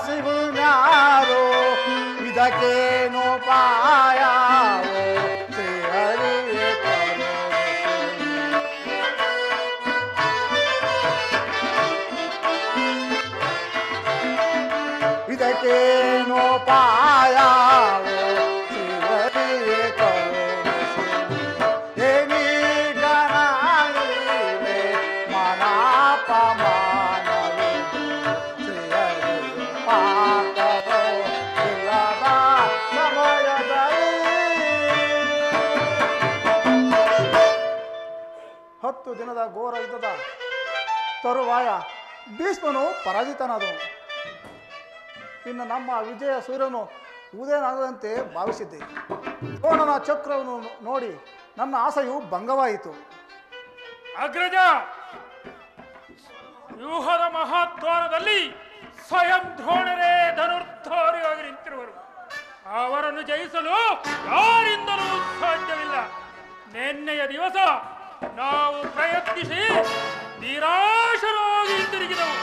ಸಿಗುನ್ಯಾರೋ ಇದಕ್ಕೇನೋಪಾಯವೋ ಶ್ರೀಹರಿಯೇ ಇದಕ್ಕೇನೋಪಾಯವೋ ಶ್ರೀಹರಿಯೇ ದಿನದ ಘೋರ ಯುದ್ಧದ ತರುವಾಯ ಭೀಷ್ಮನು ಪರಾಜಿತನಾದನು. ಇನ್ನು ನಮ್ಮ ವಿಜಯ ಸೂರ್ಯನು ಉದಯನಾಗದಂತೆ ಭಾವಿಸಿದ್ದೆ. ದ್ರೋಣನ ಚಕ್ರವನ್ನು ನೋಡಿ ನನ್ನ ಆಸೆಯು ಭಂಗವಾಯಿತು. ಅಗ್ರಜ, ವ್ಯೂಹದ ಮಹಾದ್ವಾರದಲ್ಲಿ ಸ್ವಯಂ ದ್ರೋಣರೇ ಧನುರ್ಧಾರಿಯಾಗಿ ನಿಂತಿರುವರು. ಅವರನ್ನು ಜಯಿಸಲು ಯಾರಿಂದಲೂ ಸಾಧ್ಯವಿಲ್ಲ. ನಿನ್ನೆಯ ದಿವಸ ನಾವು ಪ್ರಯತ್ನಿಸಿ ನಿರಾಶರಾಗಿ ಹಿಂದಿರುಗಿದೆವು.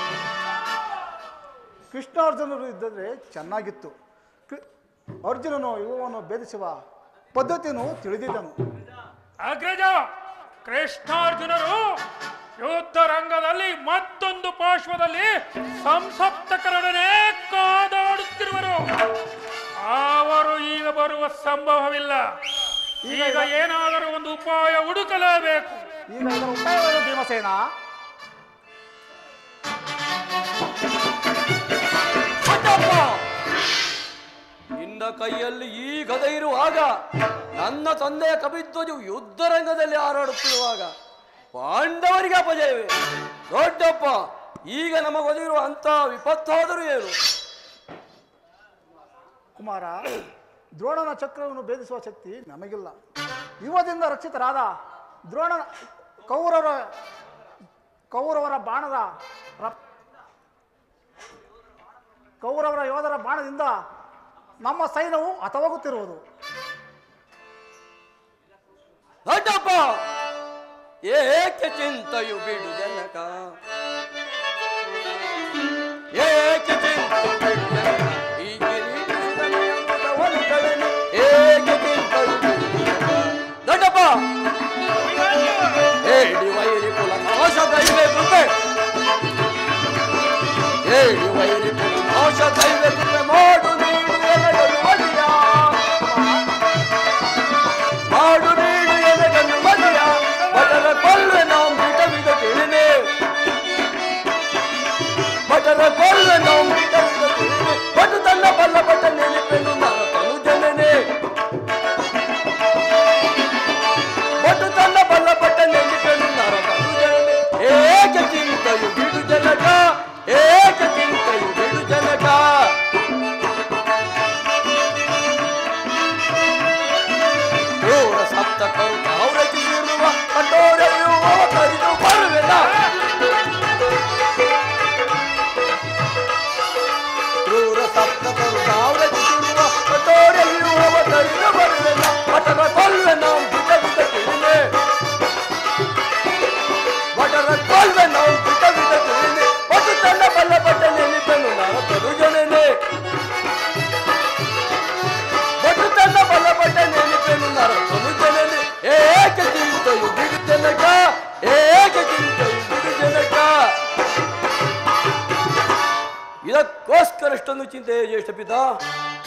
ಕೃಷ್ಣಾರ್ಜುನರು ಇದ್ದರೆ ಚೆನ್ನಾಗಿತ್ತು. ಅರ್ಜುನನು ಯುವವನ್ನು ಭೇದಿಸುವ ಪದ್ಧತಿಯನ್ನು ತಿಳಿದಿದ್ದನು. ಅಗ್ರಜ, ಕೃಷ್ಣಾರ್ಜುನರು ಯುದ್ಧ ರಂಗದಲ್ಲಿ ಮತ್ತೊಂದು ಪಾರ್ಶ್ವದಲ್ಲಿ ಸಂಸಪ್ತಕರೊಡನೆ ಕಾದಾಡುತ್ತಿರುವರು. ಅವರು ಈಗ ಬರುವ ಸಂಭವವಿಲ್ಲ. ಈಗ ಏನಾದರೂ ಒಂದು ಉಪಾಯ ಹುಡುಕಲೇಬೇಕು. ಈಗ ಇದರ ಉಪಾಯವೇನು ಭೀಮಸೇನ? ನಿನ್ನ ಕೈಯಲ್ಲಿ ಈ ಗದೆ ಇರುವಾಗ, ನನ್ನ ತಂದೆಯ ಕಪಿಧ್ವಜು ಯುದ್ಧ ರಂಗದಲ್ಲಿ ಹಾರಾಡುತ್ತಿರುವಾಗ ಪಾಂಡವರಿಗೆ ಅಪಜಯವೇ? ದೊಡ್ಡಪ್ಪ, ಈಗ ನಮಗೊದಿರುವ ಅಂತ ವಿಪತ್ತಾದರೂ ಏನು? ಕುಮಾರ, ದ್ರೋಣನ ಚಕ್ರವನ್ನು ಭೇದಿಸುವ ಶಕ್ತಿ ನಮಗಿಲ್ಲ. ಯುವದಿಂದ ರಕ್ಷಿತರಾದ ದ್ರೋಣನ ಕೌರವರ ಯೋಧರ ಬಾಣದಿಂದ ನಮ್ಮ ಸೈನ್ಯವು ಹತವಾಗುತ್ತಿರುವುದು. ದೊಡ್ಡಪ್ಪ, ಏಕೆ ಚಿಂತೆಯು ಬಿಡು ಜನಕ, ಏಕೆ ಚಿಂತೆಯು ಬಿಡು ಜನಕ, ಈ ಕಿರೀಟದ ಒಲಿಗಳನ್ನು ಏಕೆ ಚಿಂತೆಯು ಬಿಡು ಜನಕ. ದೊಡ್ಡಪ್ಪ, ಹೇಳಿ ವೈರಿ ಕುಲ ನಾಶ ದೈವೆ ಕೃಪೆ, ಹೇಳಿ ವೈರಿ ಕುಲ ನಾಶ ದೈವೆ ಕೃಪೆ ಮಾಡು ನೀಡು ಎಲೆಗಳು ಮದಿಯ, ಮಾಡು ನೀಡು ಎಲೆಗಳು ಮದಿಯ, ಬಟರ ಕೊಲ್ವೆ ನಾವು ಬಿಟ ಬಿಟ ತಿಳಿನೆ, ಬಟರ ಕೊಲ್ವೆ ನಾವು ಬಿಟ ಬಿಟ ತಿಳಿನೆ, ಬಟು ತನ್ನ ಬಲ್ಲ ಬಟ ನೆನಪೆನು ನಾನು ತನು ಜನನೆ, ಬಟು ತನ್ನ ಬಲ್ಲ ಬಟ ನೆನಪೆನು ನಾನು ತನು ಜನನೆ. ಏಕೆ ಚಿಂತೆಯು ಬಿಡು ಜನಕ, ಏಕೆ ಚಿಂತೆಯು ಬಿಡು ಜನಕ. ಕ್ರೂರ ಸಪ್ತಕರು ತಾವು ರಚಿಸಿರುವ ಕಠೋರೆಯು ಕರಿದು ಬರುವೆಲ್ಲ, ಕ್ರೂರ ಸಪ್ತಕರು ತಾವು ರಚಿಸಿರುವ ಕಠೋರೆಯು ಕರಿದು ಬರುವೆಲ್ಲ, ಬಟರ ಕೊಲ್ವೆ ನಾವು ಬಿಟ ಬಿಟ ತಿಳಿನೆ, ಬಟರ ಕೊಲ್ವೆ ನಾವು ಬಿಟ ಬಿಟ ತಿಳಿನೆ, ಬಟು ತನ್ನ ಬಲ್ಲ ಬಟ್ಟ ನೆನಪೆನು ನಾನು ತರು ಜನನೆ, ಬಟು ತನ್ನ ಬಲ್ಲ ಬಟ್ಟ ನೆನಪೆನು ನಾನು ತರು ಜನನೆ. ಏಕೆ ಚಿಂತೆಯು ಬಿಡು ಜನಕ, ಏಕೆ ಚಿಂತೆಯು ಬಿಡು ಜನಕ. ಇದಕ್ಕೋಸ್ಕರ ಇಷ್ಟೊಂದು ಚಿಂತೆ ಜ್ಯೇಷ್ಠ ಪಿತ.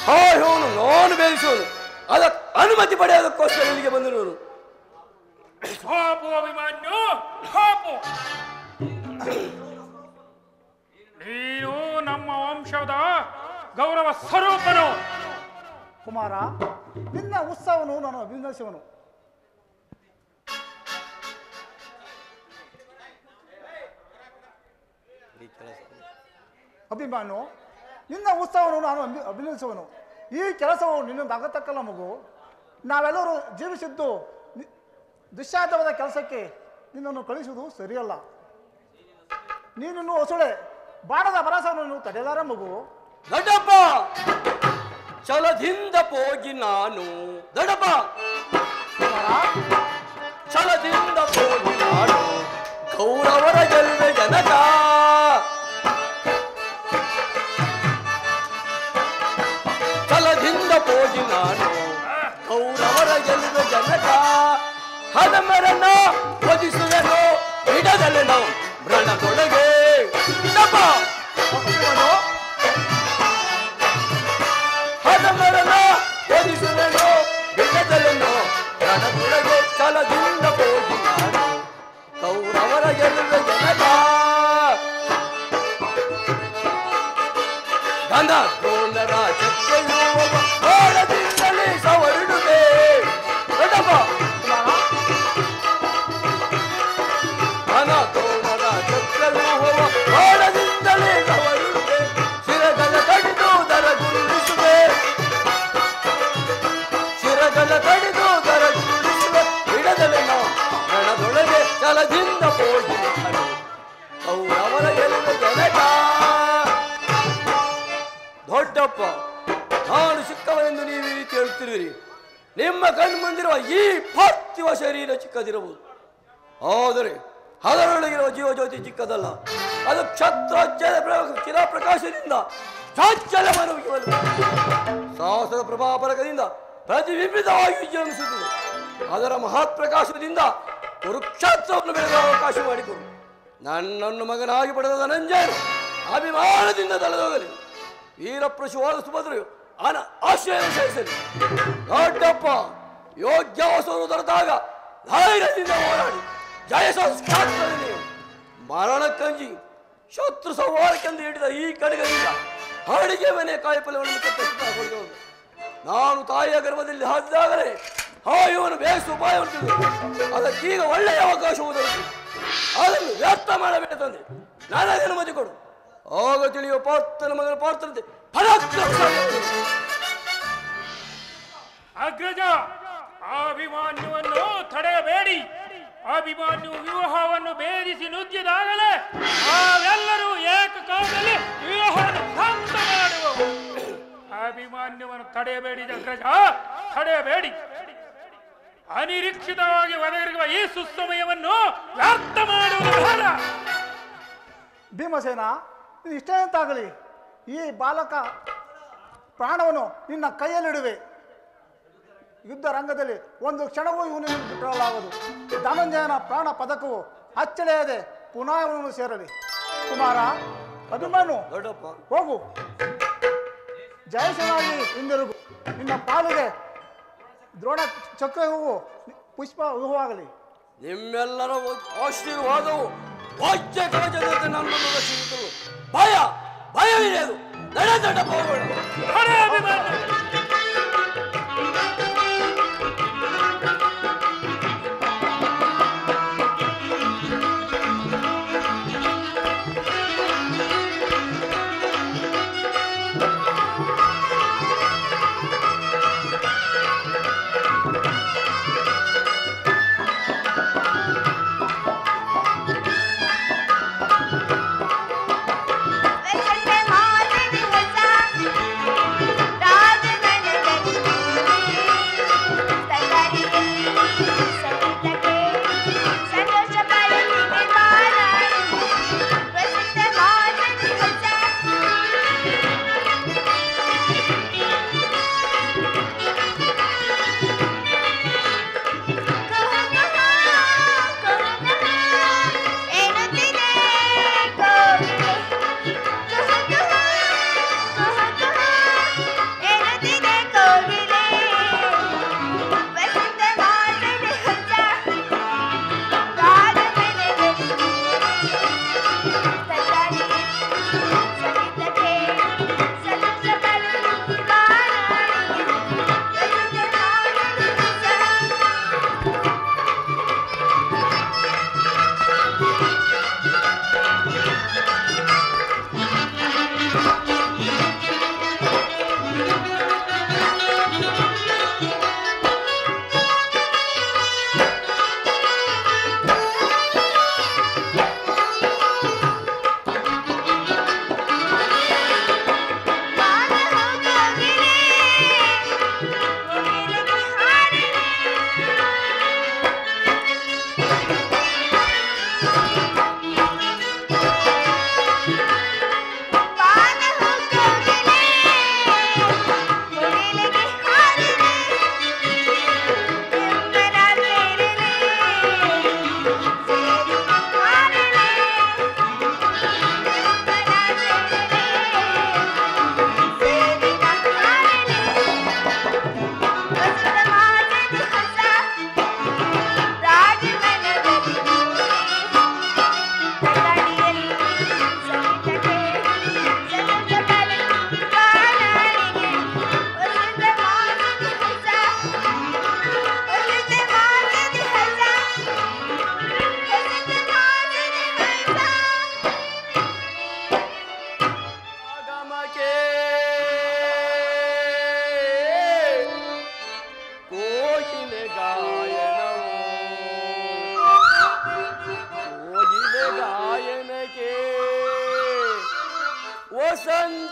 ಹಾಯೋನು ನಾನು ಬೇಯಿಸೋನು, ಅದಕ್ಕೆ ಅನುಮತಿ ಪಡೆಯೋದಕ್ಕೋಸ್ಕರ ಇಲ್ಲಿಗೆ ಬಂದಿರೋನು. ಪಾಪು ಅಭಿಮನ್ಯು, ಪಾಪು. ನೀನು ನಮ್ಮ ವಂಶದ ಗೌರವ ಸ್ವರೂಪನು. ಕುಮಾರ, ನಿನ್ನ ಉತ್ಸವನು ನಾನು ಅಭಿನಂದಿಸುವನು. ಅಭಿಮಾನು, ನಿನ್ನ ಉತ್ಸವನು ನಾನು ಅಭಿನಂದಿಸುವನು. ಈ ಕೆಲಸವು ನಿನ್ನದಾಗತಕ್ಕಲ್ಲ ಮಗು. ನಾವೆಲ್ಲರೂ ಜೀವಿಸಿದ್ದು ದುಶ್ಯಾತವಾದ ಕೆಲಸಕ್ಕೆ ನಿನ್ನನ್ನು ಕಳಿಸುವುದು ಸರಿಯಲ್ಲ. ನೀನಿನ್ನು ಹೊಸಳೆ ಬಾಣದ ಭರಸವನ್ನು ತಡೆಯಲಾರ ಮಗು. ದೊಡ್ಡಪ್ಪ, ಛಲದಿಂದ ಹೋಗಿ ನಾನು, ದೊಡ್ಡಪ್ಪ ಛಲದಿಂದ ಹೋಗಿ ನಾನು ಕೌರವರ ಗೆಲುವೆ ಜನಕ, ಗೆಲ್ಲುವೆ ಜನಕ ಹದಮರನ್ನ ಒದಿಸುವೆನು ಬಿಡದಲೆ ನಾವು ಮೃಣದೊಳಗೆ ಹದಮರನ್ನ ಒದಿಸುವೆನು ಬಿಡದಲೆ ನಾವು ಮೃಣದೊಳಗೆ ಛಲದಿಂದ ಹೋಗಿ ನಾನು ಕೌರವರ ಗೆಲ್ಲುವೆ ಜನಕ ಗಂಧ ದ್ರೋಣರ ಚಕ್ಕೆಯುವ ಓಡದಿಂದಲೇ ಸವರಿಡುವೆ ಘನ ದ್ರೋಣರ ಚಕ್ಕೆಯುವ ಓಡದಿಂದಲೇ ಸವರಿಡುವೆ ಶಿರಗಳ ಕಡಿದು ದರಗುರುಳಿಸುವೆ ಶಿರಗಳ ಕಡಿದು ದರಗುರುಳಿಸುವೆ ಬಿಡದಲೆ ನಾವು ರಣದೊಳಗೆ ಛಲದಿಂದ ಹೋಗಿ ಕೌರವರ ಗೆಲುವೆ ಜನಕ ದೊಡ್ಡಪ್ಪ ನಾನು ಚಿಕ್ಕವನೆಂದು ನೀವು ಈ ರೀತಿ ಹೇಳ್ತಿರುವಿರಿ ನಿಮ್ಮ ಕಣ್ಣು ಮುಂದಿರುವ ಈ ಪಾರ್ಥಿವ ಶರೀರ ಚಿಕ್ಕದಿರಬಹುದು ಆದರೆ ಅದರೊಳಗಿರುವ ಜೀವಜ್ಯೋತಿ ಚಿಕ್ಕದಲ್ಲ ಅದು ಚಿರಪ್ರಕಾಶದಿಂದ ಚಾಂಚಲ್ಯವನ್ನು ಸಾಹಸದ ಪ್ರಭಾಪರಕದಿಂದ ಪ್ರತಿಬಿಂಬಿತವಾಗಿ ವಿಜೃಂಭಿಸುತ್ತದೆ ಅದರ ಮಹತ್ ಪ್ರಕಾಶದಿಂದ ಕುರುಕ್ಷೇತ್ರವನ್ನು ಬೆಳೆದ ಅವಕಾಶ ಮಾಡಿಕೊಡು ನನ್ನನ್ನು ಮಗನಾಗಿ ಪಡೆದ ಧನಂಜಯನು ಅಭಿಮಾನದಿಂದ ತಲೆದೋಗಲಿ ವೀರಪ್ರಶುವಾದ ಸುಭದ್ರೆಯು ಆಶ್ರಯ ಸಹಿಸಲಿ ದೊಡ್ಡಪ್ಪ ಯೋಗ್ಯಾವಸರು ದೊರೆತಾಗ ಧೈರ್ಯದಿಂದ ಹೋರಾಡಿ ಜಯ ಸಂಸ್ಕಾರದಲ್ಲಿ ಮರಣ ಕಂಜಿ ಶತ್ರು ಸಂಹಾರಕ್ಕೆಂದು ಹಿಡಿದ ಈ ಕಡೆಗಳಿಂದ ಅಡಿಗೆ ಮನೆ ಕಾಯಿಪಲ್ಯವನ್ನು ಕತ್ತರಿಸಿಕೊಂಡು ನಾನು ತಾಯಿಯ ಗರ್ಭದಲ್ಲಿ ಹಾಕಿದಾಗಲೇ ಇವನು ಬೇಯಿಸ ಉಪಾಯವನ್ನು ತಿಳಿದು ಅದಕ್ಕೀಗ ಒಳ್ಳೆಯ ಅವಕಾಶವು ದೊರೆತು ಅದನ್ನು ವ್ಯರ್ಥ ಮಾಡಬೇಡ ತಂದೆ ನನಗೆ ಅನುಮತಿ ಕೊಡು ಆಗ ತಿಳಿಯುವ ಪಾತ್ರನ ಮಗನ ಪಾತ್ರತೆ ಅಗ್ರಜ ಅಭಿಮಾನ್ಯುವನ್ನು ತಡೆಯಬೇಡಿ ಅಭಿಮಾನ್ಯು ವಿವಾಹವನ್ನು ಭೇದಿಸಿ ನುಗ್ಗಿದಾಗಲೇ ನಾವೆಲ್ಲರೂ ಏಕಕಾಲದಲ್ಲಿ ವಿವಾಹವನ್ನು ಧ್ವಂಸ ಮಾಡುವವು ಅಭಿಮಾನ್ಯುವನ್ನು ತಡೆಯಬೇಡಿ ಅಗ್ರಜ ತಡೆಯಬೇಡಿ ಅನಿರೀಕ್ಷಿತವಾಗಿ ಒದಗಿರುವ ಈ ಸುಸಮಯವನ್ನು ವ್ಯರ್ಥ ಮಾಡುವುದು ಭೀಮಸೇನ ನೀನು ಇಷ್ಟೇಂತಾಗಲಿ ಈ ಬಾಲಕ ಪ್ರಾಣವನ್ನು ನಿನ್ನ ಕೈಯಲ್ಲಿಡುವೆ ಯುದ್ಧ ರಂಗದಲ್ಲಿ ಒಂದು ಕ್ಷಣವೂ ಇವನನ್ನು ಬಿಟ್ಟರಲಾಗದು ಧನಂಜಯನ ಪ್ರಾಣ ಪದಕವು ಅಚ್ಚಳೆಯದೆ ಪುನಃ ಇವನನ್ನು ಸೇರಲಿ ಕುಮಾರ ಅಭಿಮಾನು ಹೋಗು ಜಯಸನಾಗಿ ಹಿಂದಿರುಗು ನಿನ್ನ ಪಾಲಿಗೆ ದ್ರೋಣ ಚಕ್ರ ಹೂವು ಪುಷ್ಪ ಹೂವಾಗಲಿ ನಿಮ್ಮೆಲ್ಲರ ಆಶೀರ್ವಾದವು ವಾಚ್ಯ ಕವಚದಂತೆ ನನ್ನನ್ನು ರಕ್ಷಿಸುತ್ತಲು ಭಯವಿದೆ ದಡ ಹೋಗೋಣ Welcome to Mall.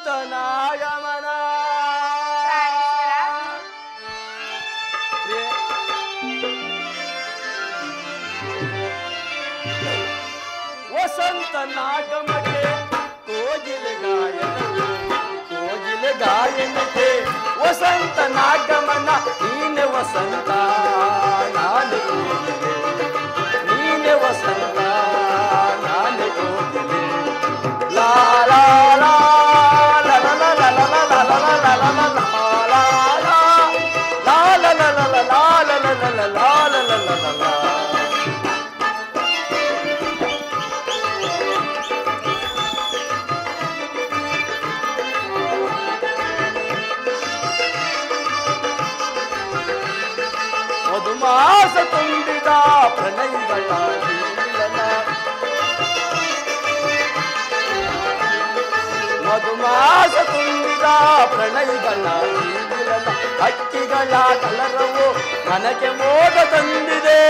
ವಸಂತನಾಗಮನ ವಸಂತನಾಗಮಕ್ಕೆ ಕೋಗಿಲೆ ಗಾಯನವು ಕೋಗಿಲೆ ಗಾಯನಕ್ಕೆ ವಸಂತನಾಗಮನ ನೀನೆ ವಸಂತ ನಾನೇ ಕೋಗಿಲೆ ನೀನೆ ವಸಂತ ನಾನೇ ಕೋಗಿಲೆ ಲಾ ಲಾ ಲಾ ಲಾ ಲಾ ಲಾ ಲಾ ಲಾ ಲಾ ಲಾ ಲಾ ಲಾ ಲಾ ಮಧುಮಾಸ ತುಂಬಿದ ಪ್ರಣಯಗಳ ಮಧುಮಾಸ ತುಂಬಿದ ಪ್ರಣಯಗಳ ಜೀವನ ಹಕ್ಕಿಗಳ ಕಲರವು ಮನಕ್ಕೆ ಮೋದ ತಂದಿದೆ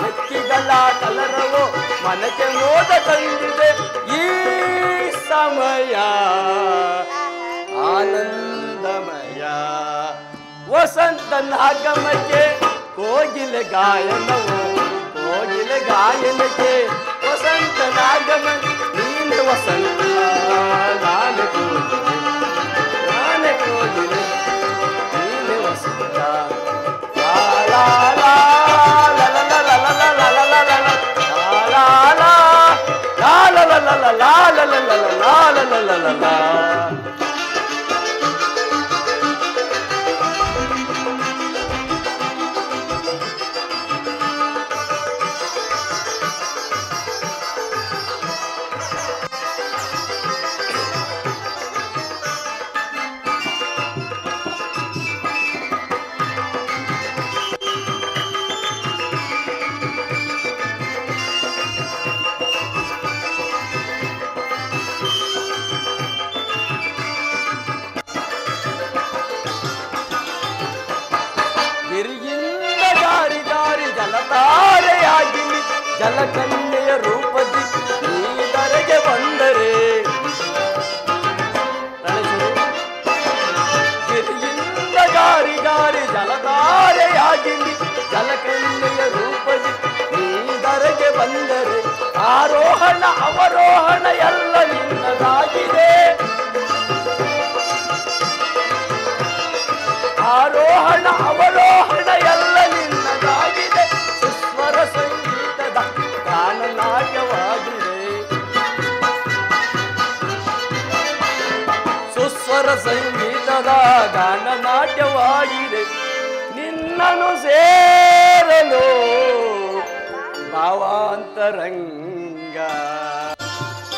ಹಕ್ಕಿಗಳ ಕಲರವು ಮನಕ್ಕೆ ಮೋದ ತಂದಿದೆ ಈ ಸಮಯ ಆನಂದಮಯ ವಸಂತನಾಗಮಕ್ಕೆ ಕೋಗಿಲೆ ಗಾಯನವು ಕೋಗಿಲೆ ಗಾಯನಕ್ಕೆ ವಸಂತನಾಗಮ ನೀನೆ ವಸಂತ ನಾನೇ ಕೋಗಿಲೆ ನೀನೆ ವಸಂತ ಲಾ ಲಾ ಲಾ ಲಾ ಲಾ ಲಾ ಲಾ ಲಾ ಲಾ ಲಾ ಲಾ ಲಾ ಲಾ ಲಾ ಲಾ ಲಾ. ಗಿರಿಯಿಂದ ದಾರಿ ದಾರಿ ಜಲಧಾರೆಯಾಗಿ ಜಲಕನ್ಯೆಯ ರೂಪದಿ ನೀದರೆಗೆ ಬಂದರೆ ಗಿರಿಯಿಂದ ಗಾರಿ ಗಾರಿ ಜಲಧಾರೆಯಾಗಿ ಜಲಕನ್ಯೆಯ ರೂಪದಿ ನೀದರೆಗೆ ಬಂದರೆ ಆರೋಹಣ ಅವರೋಹಣ ಎಲ್ಲ ನಿನ್ನದಾಗಿದೆ ಆರೋಹಣ ಅವರೋಹಣ ಎಲ್ಲ ನಿನ್ನದಾಗಿದೆ ಸುಸ್ವರ ಸಂಗೀತದ ಗಾನನಾಟ್ಯವಾಗಿದೆ ಸುಸ್ವರ ಸಂಗೀತದ ಗಾನನಾಟ್ಯವಾಗಿದೆ ನಿನ್ನನು ಸೇರಲು ಭಾವಾಂತರಂಗ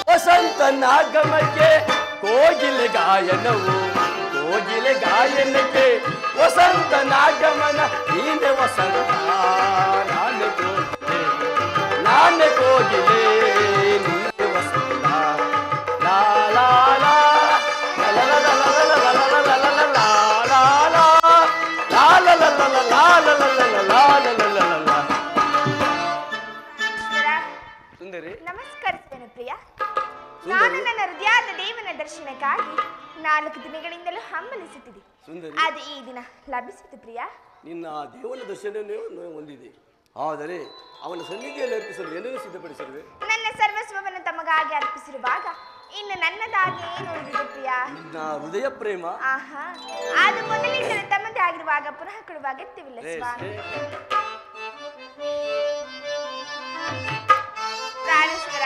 ವಸಂತನಾಗಮಕ್ಕೆ ಕೋಗಿಲೆ ಗಾಯನವು ಕೋಗಿಲೆ ಗಾಯನಕ್ಕೆ ವಸಂತನಾಗಮನ ನೀನೆ ವಸಂತ ನಾನೇ ಕೋಗಿಲೆ ನೀನೆ ವಸಂತ ಲಾ ಲಾ ಲಾ ಲಾ ಲಾ ಲಾ ಲಾ ಲಾ ಲಾ ಲಾ ಲಾ ಸುಂದರಿ ನಮಸ್ಕರಿಸುತ್ತೇನೆ ಪ್ರಿಯ. ನಾನು ನನ್ನ ಹೃದಯದ ದೇವನ ದರ್ಶನಕ್ಕಾಗಿ 4 ದಿನಗಳಿಂದಲೂ ಹಂಬಲಿಸುತ್ತಿದೆ. ಅದು ಈ ದಿನ ಲಭಿಸಿತು ಪ್ರಿಯ. ನಿನ್ನ ದೇವನ ದರ್ಶನವೇ ಹೊಂದಿದೆ, ಆದರೆ ಅವನ ಸನ್ನಿಧಿಯಲ್ಲಿ ಅರ್ಪಿಸಲು ಏನನ್ನು ಸಿದ್ಧಪಡಿಸಿರುವೆ? ನನ್ನ ಸರ್ವಸ್ವವನ್ನು ತಮಗಾಗಿ ಅರ್ಪಿಸಿರುವಾಗ ಇನ್ನು ನನ್ನದಾಗಿ ಏನು ಉಳಿದಿದೆ ಪ್ರಿಯ? ನಿನ್ನ ಹೃದಯ ಪ್ರೇಮ. ಆಹಾ, ಅದು ಮೊದಲಿಂದ ತಮ್ಮದೇ ಆಗಿರುವಾಗ ಪುನಃ ಕೊಡುವ ಅಗತ್ಯವಿಲ್ಲ ಸ್ವಾಮಿ. ಪ್ರಾಣೇಶ್ವರ,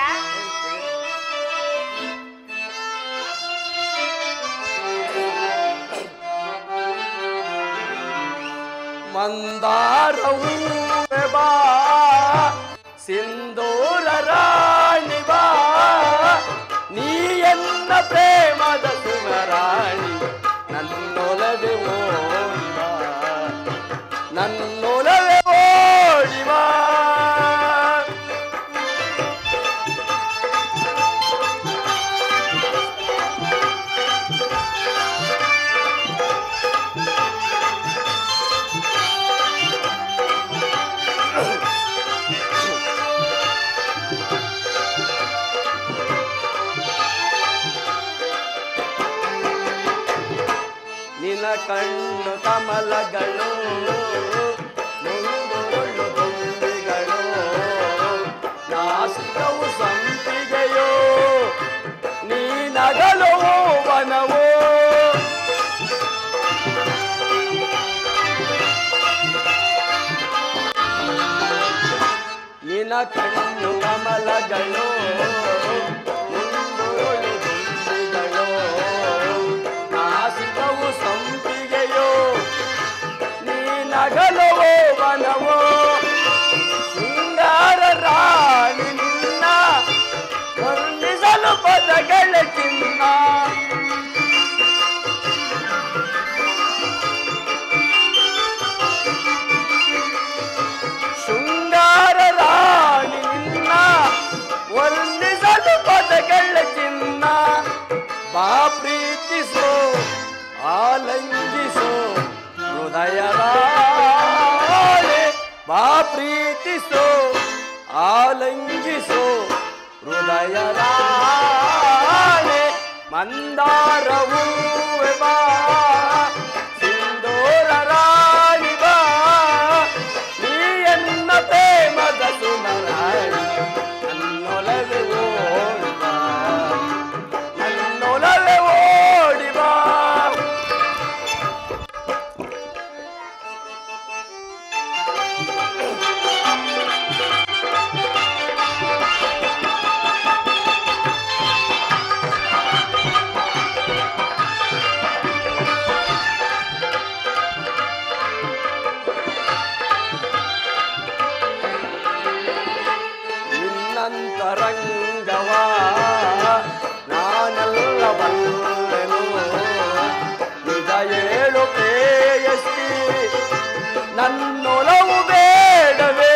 ಮಂದಾರವು ಬಾ ಸಿಂಧೂರ ರಾಣಿ ಬಾ ನೀ ಎನ್ನ ಪ್ರೇಮದ ಸುಮರಾಣಿ ನನ್ನೊಲವೆ ಓಡಿವಾ ನನ್ನೊಲವೆ ಓಡಿವಾ ಕಣ್ಣು ಕಮಲಗಳು ಮುಂಗುರುಳು ದುಂಬಿಗಳು ನಾಸಿಕವು ಸಂಪಿಗೆಯೋ ನೀ ನಗಲು ವನವೋ ನಿನ ಕಣ್ಣು ಕಮಲಗಳು ಮುಂಗುರುಳು ದುಂಬಿಗಳು ನಾಸಿಕವು ಸಂಪಿಗೆಯೋ ನೀ ನಗಲುವೋ ವನವೋ ಶೃಂಗಾರ ರಾಣಿ ನಿನ್ನ ವರ್ಣಿಸಲು ಪದಗಳ ಚಿನ್ನ ಶೃಂಗಾರ ರಾಣಿ ನಿನ್ನ ವರ್ಣಿಸಲು ಪದಗಳ ಚಿನ್ನ ಬಾ ಪ್ರೀತಿಸೋ ಆಲಂಗಿಸೋ ಹೃದಯ ರಾಣೆ ಬಾ ಪ್ರೀತಿಸೋ ಆಲಂಗಿಸೋ ಹೃದಯ ರಾಣೆ ಮಂದಾರವೂ ಬಾ ಸಿಂಧೂರ ರಾಣಿ ಬಾ ನೀ ಎನ್ನ ಪ್ರೇಮದ ಸುಮರಾಣಿ ನನ್ನೊಲವೆ ಓಡಿ ಬಾ ನನ್ನೊಲವೆ ಓಡಿ ಬಾ ನಿನ್ನಂತರಂಗವಾ ನಾನೆಲ್ಲ ಬಲ್ಲೆನು ನಿಜ ಏಳು ಪ್ರೇಯಸಿ ನನ್ನೊಲವು ಬೇಡವೇ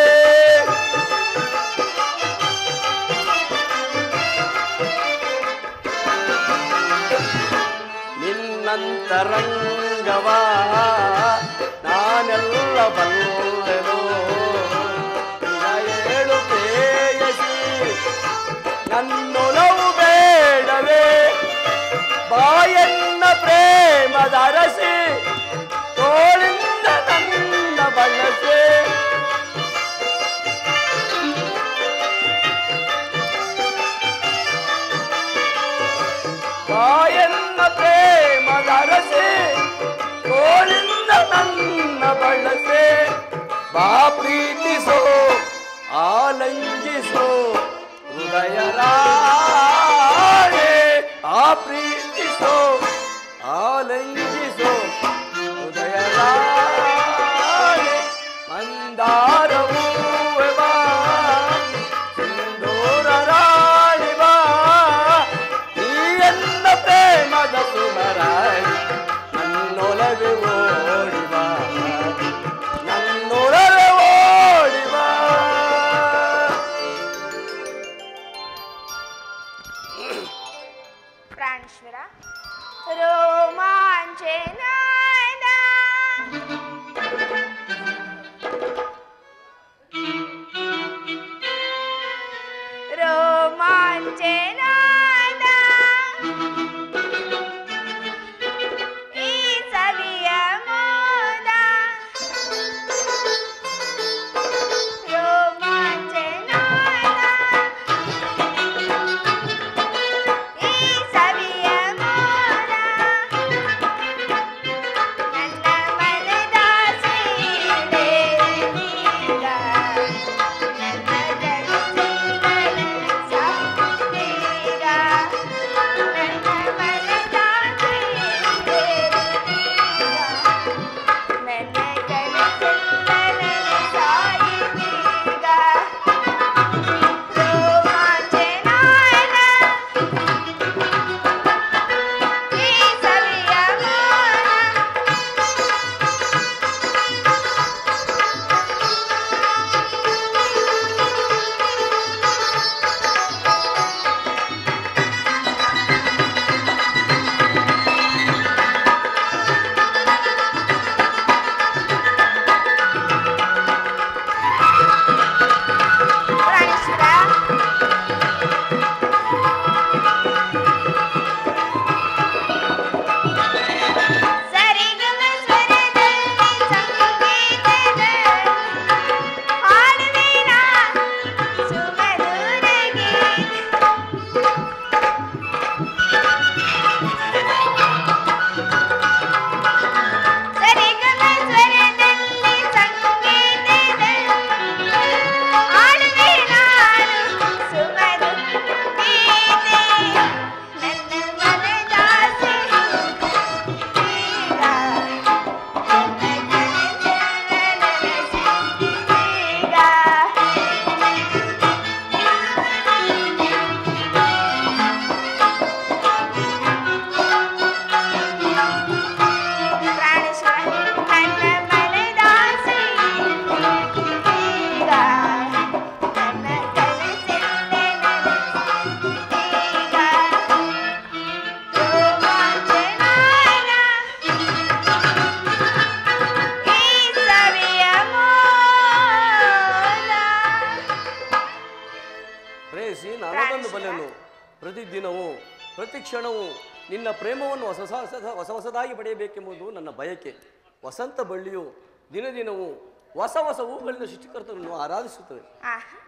ನಿನ್ನಂತರಂಗವಾ ನಾನೆಲ್ಲ ಬಲ್ಲೆನು ಏಳು ಪ್ರೇಯಸಿ ನನ್ನೊಲವು ಬೇಡವೇ ಬಾಯನ್ನ ಪ್ರೇಮದ ಅರಸಿ ತೋಳಿಂದ ನನ್ನ ಬಳಸೆ ಬಾಯನ್ನ ಪ್ರೇಮದ ಅರಸಿ ತೋಳಿಂದ ನನ್ನ ಬಳಸೆ ಬಾ ಪ್ರೀತಿಸೋ ಆಲಂಗಿಸೋ ಹೃದಯ ರಾಣೆ ಆ ಪ್ರೀತಿಸೋ ಆಲಂಗಿಸೋ ಹೃದಯ ರಾಣೆ ಮಂದಾರವೂ ಬಾ ಸಿಂಧೂರ ರಾಣಿ ಬಾ ನೀ ಎನ್ನ ಪ್ರೇಮದ ಸುಮರಾಣಿ ನನ್ನೊಲವೆ ಓಡಿ ಬಾ ನನ್ನೊಲವೆ ಓಡಿ ಪ್ರತಿದಿನವೂ ಪ್ರತಿ ಕ್ಷಣವೂ ನಿನ್ನ ಪ್ರೇಮವನ್ನು ಹೊಸದಾಗಿ ಪಡೆಯಬೇಕೆಂಬುದು ನನ್ನ ಬಯಕೆ. ವಸಂತ ಬಳ್ಳಿಯು ದಿನ ದಿನವೂ ಹೊಸ ಹೊಸ ಹೂಗಳಿಂದ ಸೃಷ್ಟಿಕರ್ತನನ್ನು ಆರಾಧಿಸುತ್ತವೆ.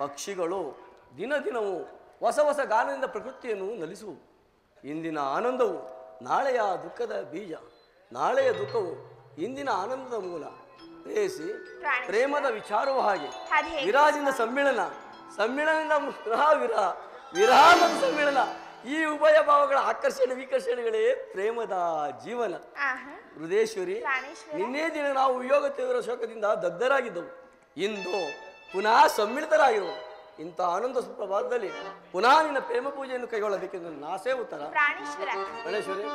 ಪಕ್ಷಿಗಳು ದಿನ ದಿನವೂ ಹೊಸ ಹೊಸ ಗಾನದಿಂದ ಪ್ರಕೃತಿಯನ್ನು ನಲಿಸುವು. ಇಂದಿನ ಆನಂದವು ನಾಳೆಯ ದುಃಖದ ಬೀಜ, ನಾಳೆಯ ದುಃಖವು ಇಂದಿನ ಆನಂದದ ಮೂಲ. ಪ್ರೇಯಸಿ, ಪ್ರೇಮದ ವಿಚಾರವೂ ಹಾಗೆ. ವಿರಾಜಿಂದ ಸಮ್ಮಿಳನದಿಂದ ವಿರಹ ಮತ್ತು ಸಮ್ಮಿಳನ, ಈ ಉಭಯ ಭಾವಗಳ ಆಕರ್ಷಣೆ ವಿಕರ್ಷಣೆಗಳೇ ಪ್ರೇಮದ ಜೀವನ. ಹೃದಯೇಶ್ವರಿ, ನಿನ್ನೆ ದಿನ ನಾವು ವಿಯೋಗ ತೀವ್ರ ಶೋಕದಿಂದ ದಗ್ಧರಾಗಿದ್ದವು. ಇಂದು ಪುನಃ ಸಮ್ಮಿಳಿತರಾಗಿರುವು. ಇಂಥ ಆನಂದ ಸುಪ್ರಭಾತದಲ್ಲಿ ಪುನಃ ನಿನ್ನ ಪ್ರೇಮ ಪೂಜೆಯನ್ನು ಕೈಗೊಳ್ಳಬೇಕೆಂದು ನನ್ನ ಆಸೆ. ಉತ್ತರ ಪ್ರಾಣೇಶ್ವರಿ.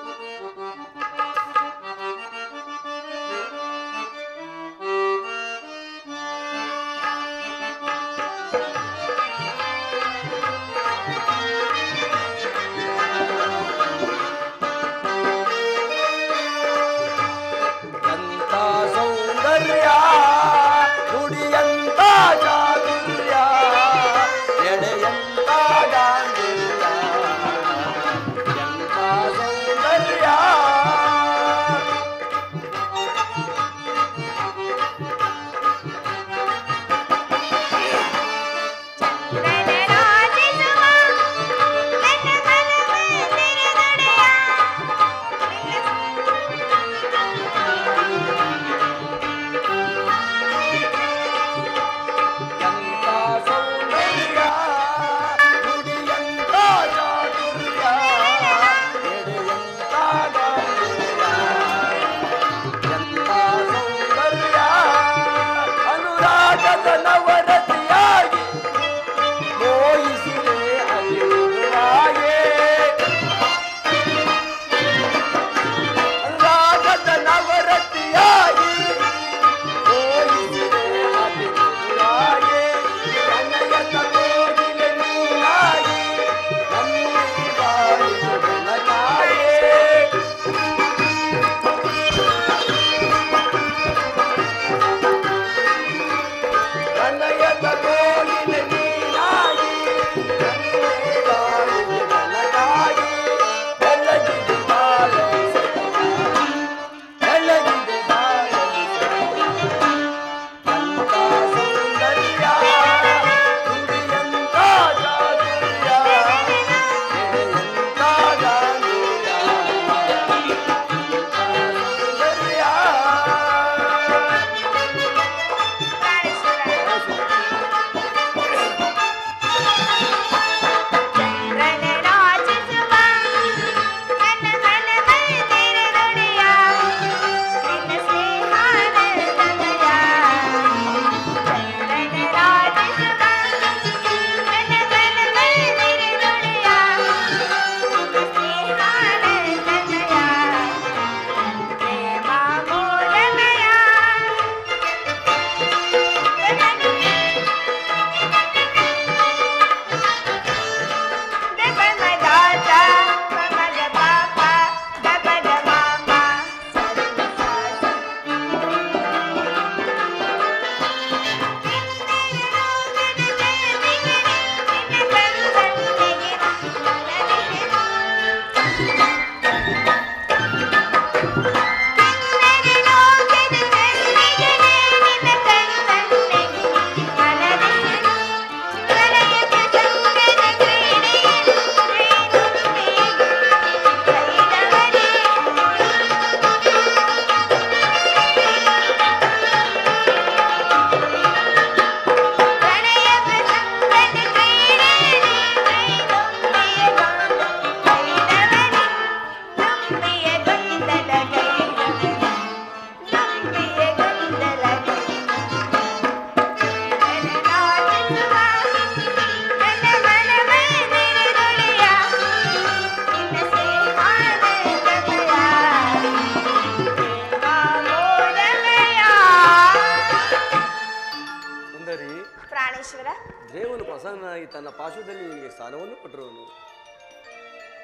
ದೇವನು ಪ್ರಸನ್ನನಾಗಿ ತನ್ನ ಪಾಶದಲ್ಲಿ ನಿನಗೆ ಸ್ಥಾನವನ್ನು ಕೊಟ್ಟಿರುವನು.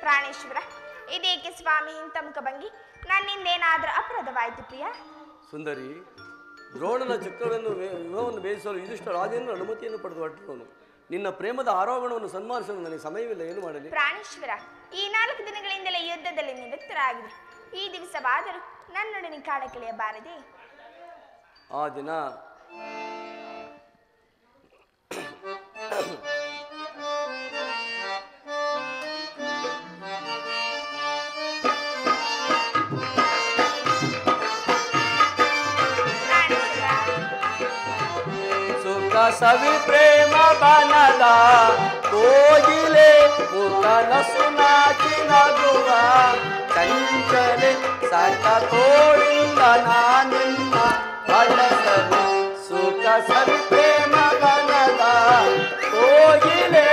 ಪ್ರಾಣೇಶ್ವರ, ಇದೇಕೆ ಸ್ವಾಮಿ ಇಂಥ ಮುಖಭಂಗಿ? ನನ್ನಿಂದೇನಾದ್ರೂ ಅಪರಾಧವಾಯಿತು ಪ್ರಿಯ? ಸುಂದರಿ, ದ್ರೋಣನ ಚಕ್ರವನ್ನು ವಿವಾಹವನ್ನು ಬೇಯಿಸಲು ಯುಧಿಷ್ಠ ರಾಜೇಂದ್ರ ಅನುಮತಿಯನ್ನು ಪಡೆದು ಹೊರಟಿರುವನು. ನಿನ್ನ ಪ್ರೇಮದ ಆರೋಹಣವನ್ನು ಸನ್ಮಾನಿಸಲು ನನಗೆ ಸಮಯವಿಲ್ಲ. ಏನು ಮಾಡಲಿ ಪ್ರಾಣೇಶ್ವರ? ಈ 4 ದಿನಗಳಿಂದಲೇ ಯುದ್ಧದಲ್ಲಿ ನಿರತರಾಗಿದೆ. ಈ ದಿವಸವಾದರೂ ನನ್ನೊಡನೆ ಕಾಡಕ್ಕಿಳಿಯಬಾರದೆ? ಆ ದಿನ ಸವಿ ಪ್ರೇಮ ಬನದ ಕೋಗಿಲೆ ಮುಖನಸು ನಾಚಿ ನಗುವ ಚಂಚಲೆ ಸಕ ತೋಳಿಂದ ನಾನಿನ್ನ ಬಳಸಲು ಸುಖ ಸವಿ ಪ್ರೇಮ ಬನದ ಕೋಗಿಲೆ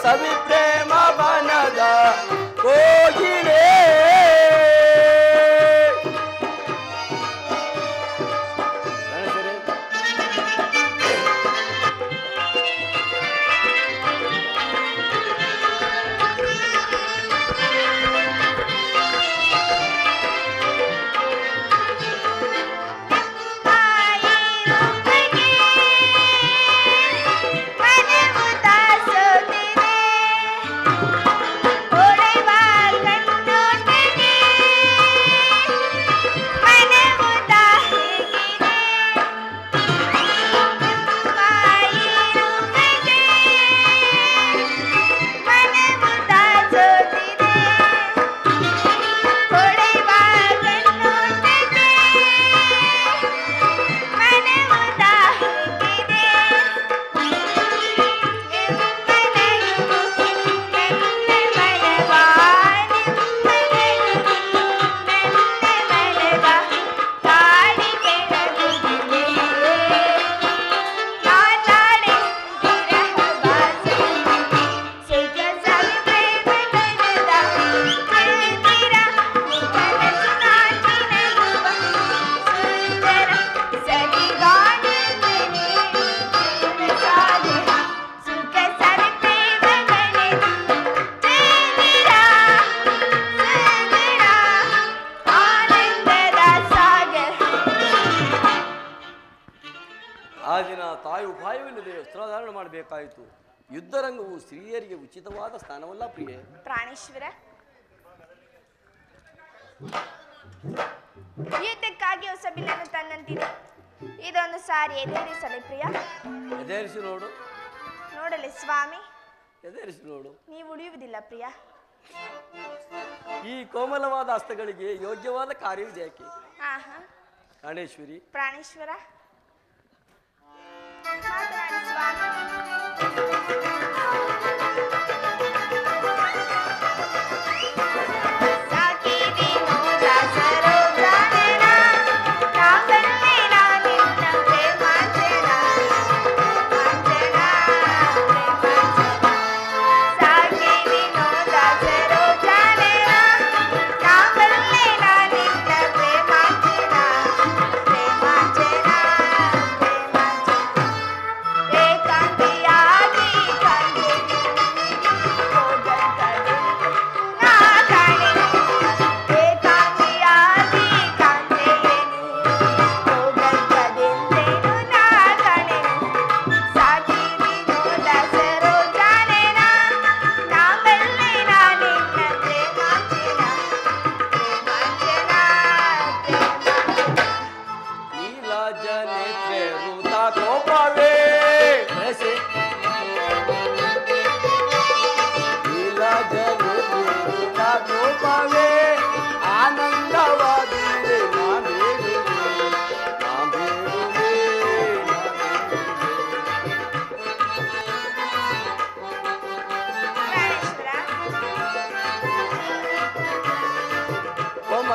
ಸವಿ ಪ್ರೇಮ ಬನದ ಕೋಗಿಲೆ. ಆ ದಿನ ತಾಯಿ ಉಪಾಯವಿಲ್ಲದೆ ವಸ್ತ್ರಧಾರಣ ಮಾಡಬೇಕಾಯಿತು. ಯುದ್ಧರಂಗವು ಸ್ತ್ರೀಯರಿಗೆ ಉಚಿತವಾದ ಸ್ಥಾನವಲ್ಲ ಪ್ರಿಯೆ. ಪ್ರಾಣೇಶ್ವರ, ಯುದ್ಧಕ್ಕಾಗಿ ಹೊಸ ಬಿಲ್ಲನ್ನು ತನ್ನಂತಿದೆ. ಇದೊಂದು ಸಾರಿ ಎದೇರಿಸಲಿ ಪ್ರಿಯ. ಎದೇರಿಸಿ ನೋಡು. ನೋಡಲಿ ಸ್ವಾಮಿ. ಎದೇರಿಸಿ ನೋಡು. ನೀವು ಉಳಿಯುವುದಿಲ್ಲ ಪ್ರಿಯ. ಈ ಕೋಮಲವಾದ ಹಸ್ತಗಳಿಗೆ ಯೋಗ್ಯವಾದ ಕಾರ್ಯವಿದೆ ಯಾಕೆ? ಪ್ರಾಣೇಶ್ವರಿ. ಪ್ರಾಣೇಶ್ವರ, ಮಾತನಾಡಿ ಸ್ವಾಮಿ.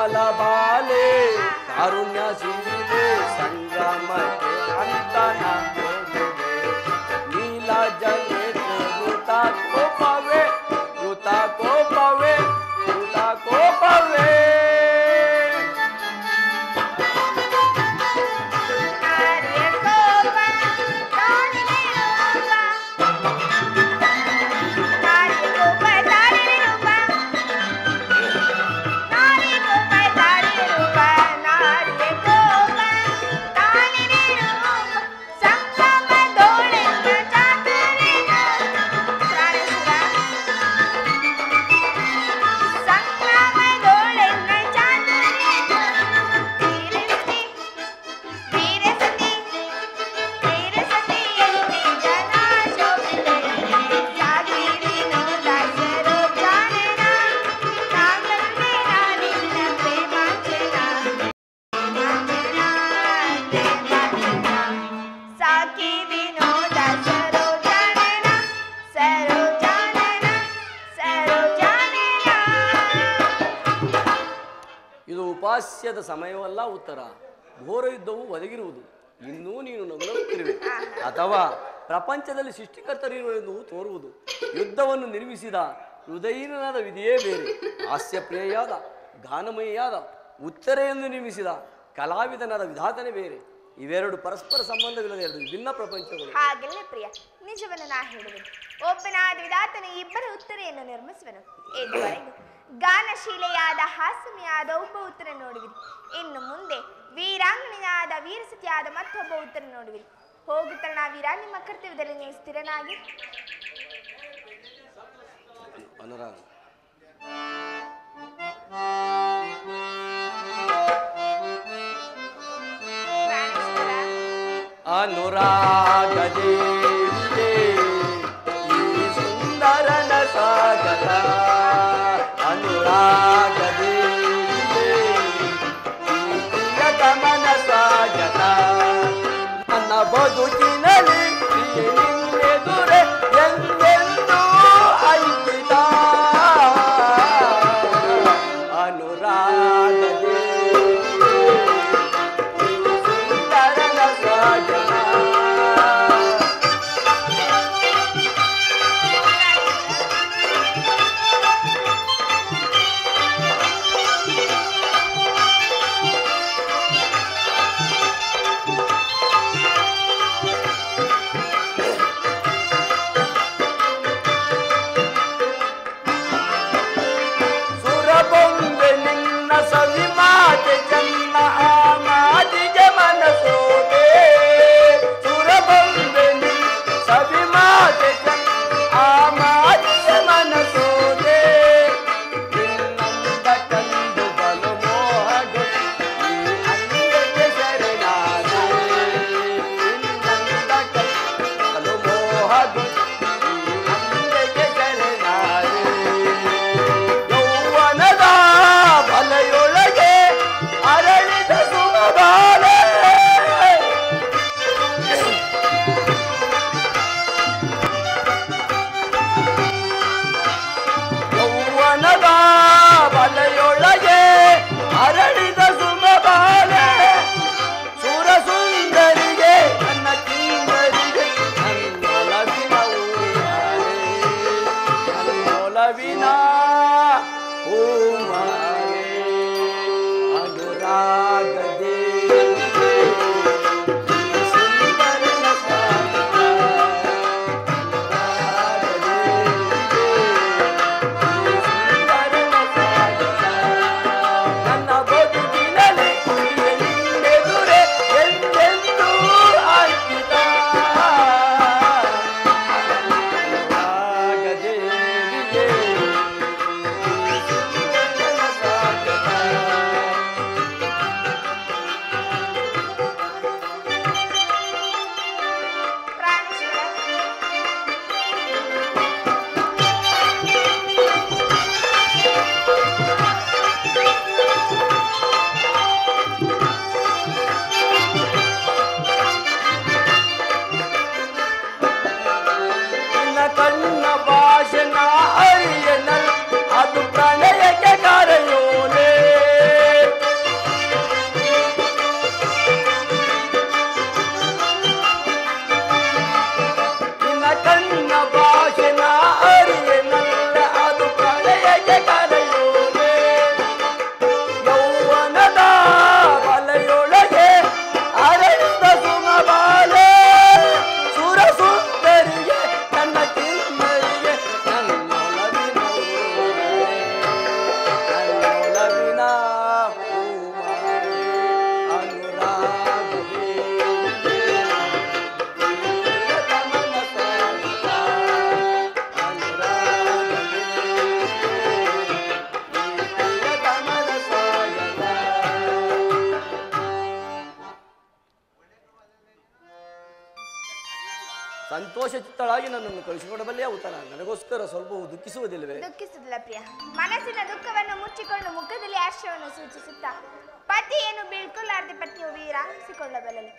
ಕಮಲ ಬಾಲೆ ಕಾರುಣ್ಯ ಸೀರೆ ಸಂಗ್ರಾಮಕ್ಕೆ ಅಂತ ನೀಲ ಜಲೆ ಋತ ಕೋಪವೇ ಋತ ಕೋಪವೇ ಋತ ಕೋಪವೇ ಉಪಾಸ್ಯದ ಸಮಯವಲ್ಲ ಉತ್ತರ. ಘೋರ ಯುದ್ಧವು ಒದಗಿರುವುದು. ಇನ್ನೂ ನೀನು ನಗುತ್ತಿರುವೆ ಅಥವಾ ಪ್ರಪಂಚದಲ್ಲಿ ಸೃಷ್ಟಿಕರ್ತರಿರುವ ಎಂದು ತೋರುವುದು. ಯುದ್ಧವನ್ನು ನಿರ್ಮಿಸಿದ ಹೃದಯನಾದ ವಿಧಿಯೇ ಬೇರೆ. ಹಾಸ್ಯಪ್ರಿಯಾದ ಗಾನಮಯಿಯಾದ ಉತ್ತರೆಯನ್ನು ನಿರ್ಮಿಸಿದ ಕಲಾವಿದನಾದ ವಿಧಾತನೇ ಬೇರೆ. ಇವೆರಡು ಪರಸ್ಪರ ಸಂಬಂಧವಿಲ್ಲದ ಎರಡು ವಿಭಿನ್ನ ಪ್ರಪಂಚಗಳು. ಹಾಗೆಲ್ಲ ಪ್ರಿಯ, ನಿಜವನ್ನು ನಾ ಹೇಳುವೆನು. ಒಬ್ಬನಾದ ವಿಧಾತನ ಇಬ್ಬರ ಉತ್ತರೆಯನ್ನು ನಿರ್ಮಿಸುವನು. ಇದುವರೆಗೂ ಗಾನಶೀಲೆಯಾದ ಹಾಸ್ಯಮೆಯಾದ ಒಬ್ಬ ಉತ್ತರ ನೋಡುವಿರಿ. ಇನ್ನು ಮುಂದೆ ವೀರಾಂಗನೆಯಾದ ವೀರಸತಿಯಾದ ಮತ್ತೊಬ್ಬ ಉತ್ತರ ನೋಡುವಿರಿ. ಹೋಗುತ್ತಣ್ಣ ವೀರ, ನಿಮ್ಮ ಕರ್ತವ್ಯದಲ್ಲಿ ನೀವು ಸ್ಥಿರನಾಗಿ. ಅನುರಾಗ ಅನುರಾಗದೇ ಈ ಸುಂದರನ ಸಾಗರ. ಅನುರಾಗದೇ ಈ ಪ್ರಿಯತಮನ ಸಾಗರ. ನನ್ನ ಬದುಕಿನಲ್ಲಿ ನಿನ್ನೆದುರೆ ಎಂದೆಂದೂ ಅಂಕಿತ. ಅನುರಾಗದೇ ಸುಂದರನ ಸಾಗರ. ಸಂತೋಷ ಚಿತ್ತಳಾಗಿ ನನ್ನನ್ನು ಕಳಿಸಿಕೊಡಬಲ್ಲೆ ಉತ್ತರ. ನನಗೋಸ್ಕರ ಸ್ವಲ್ಪವೂ ದುಃಖಿಸುವುದಿಲ್ಲವೇ? ದುಃಖಿಸುವುದಿಲ್ಲ ಪ್ರಿಯ. ಮನಸ್ಸಿನ ದುಃಖವನ್ನು ಮುಚ್ಚಿಕೊಂಡು ಮುಖದಲ್ಲಿ ಆಶ್ರಯವನ್ನು ಸೂಚಿಸುತ್ತಾ ಪತಿಯನ್ನು ಬೀಳ್ಕೊಳ್ಳಾರ್ದೆ ಪತಿಯು ವೀರ ಅನಿಸಿಕೊಳ್ಳಬಲ್ಲಳು.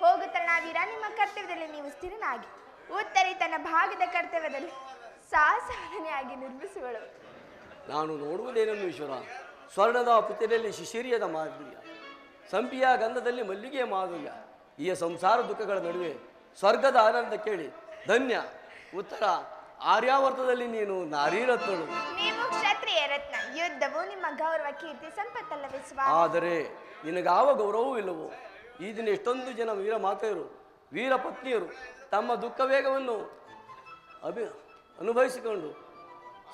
ಹೋಗುತ್ತಣ್ಣ ವೀರ, ನಿಮ್ಮ ಕರ್ತವ್ಯದಲ್ಲಿ ನೀವು ಸ್ಥಿರನಾಗಿ ಉತ್ತರಿ ತನ್ನ ಭಾಗದ ಕರ್ತವ್ಯದಲ್ಲಿ ಸಾಹಸವನ್ನೇ ನಿರ್ಮಿಸುವಳು. ನಾನು ನೋಡುವುದೇನನ್ನು ಈಶ್ವರ, ಸ್ವರ್ಣದ ಪುತ್ರಿಯಲ್ಲಿ ಶಿಶಿರಿಯದ ಮಾಧುರ್ಯ, ಸಂಪಿಯ ಗಂಧದಲ್ಲಿ ಮಲ್ಲಿಗೆಯ ಮಾಧುರ್ಯ, ಈ ಸಂಸಾರ ದುಃಖಗಳ ನಡುವೆ ಸ್ವರ್ಗದ ಆನಂದ ಕೇಳಿ ಧನ್ಯ. ಉತ್ತರ ಆರ್ಯಾವರ್ತದಲ್ಲಿ ನೀನು ನಾರೀರತ್ನಳು. ನೀವು ಕ್ಷತ್ರಿಯ ರತ್ನ. ಯುದ್ಧವು ನಿಮ್ಮ ಗೌರವ ಕೀರ್ತಿ ಸಂಪತ್ತಲ್ಲವೇ ಸ್ವಾಮಿ? ಆದರೆ ನಿನಗಾವ ಗೌರವವೂ ಇಲ್ಲವೋ? ಈ ದಿನ ಎಷ್ಟೊಂದು ಜನ ವೀರ ಮಾತೆಯರು, ವೀರ ಪತ್ನಿಯರು ತಮ್ಮ ದುಃಖ ವೇಗವನ್ನು ಅನುಭವಿಸಿಕೊಂಡು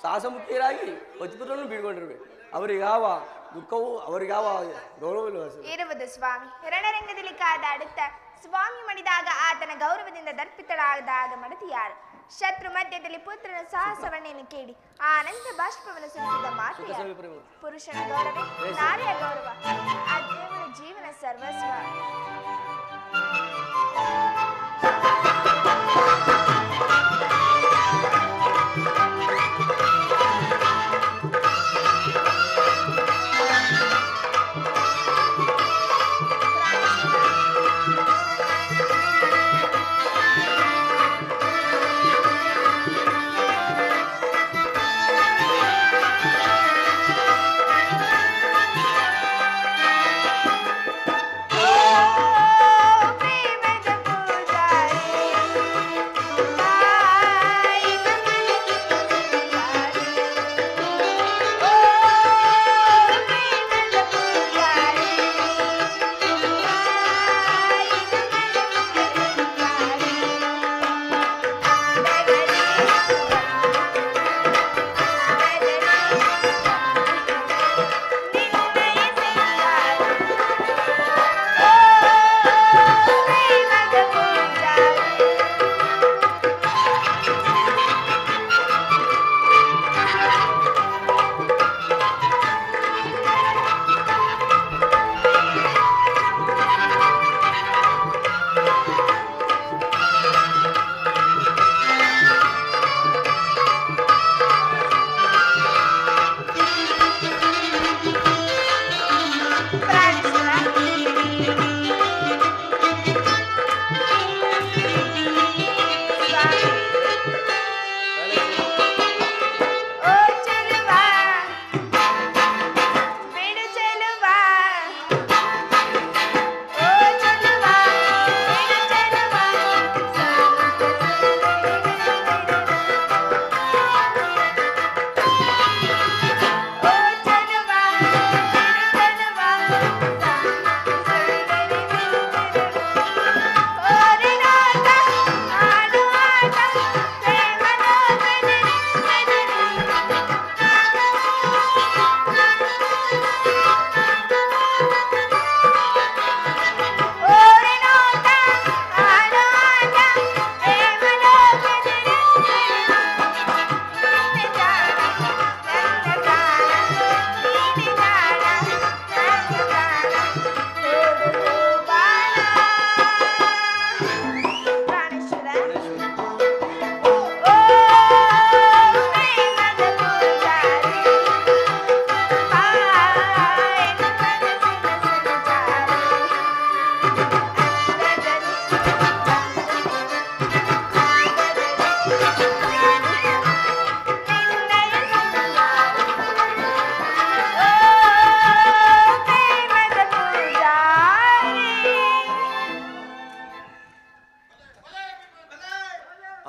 ಸಾಹಸಮುಖಿಯರಾಗಿ ಪತಿಪುತ್ರನ್ನು ಬೀಳ್ಕೊಂಡಿರ್ಬೇಕು. ಅವರಿಗಾವ ದುಃಖವು, ಅವರಿಗಾವ ಗೌರವವಿಲ್ಲ ಇರುವುದು ಸ್ವಾಮಿ. ರಣರಂಗದಲ್ಲಿ ಕಾದಾಡುತ್ತಾ ಸ್ವಾಮಿ ಮಡಿದಾಗ ಆತನ ಗೌರವದಿಂದ ದರ್ಪಿತಳಾದಾಗ ಮಡತಿ ಯಾರು? ಶತ್ರು ಮಧ್ಯದಲ್ಲಿ ಪುತ್ರನ ಸಾಹಸವನ್ನೇನು ಕೇಳಿ ಆನಂದ ಬಾಷ್ಪವನ್ನು ಸುರಿಸಿದ ಮಾತು ಪುರುಷನ ಗೌರವ, ನಾರಿಯ ಗೌರವ, ಆ ದೇವರ ಜೀವನ ಸರ್ವಸ್ವ.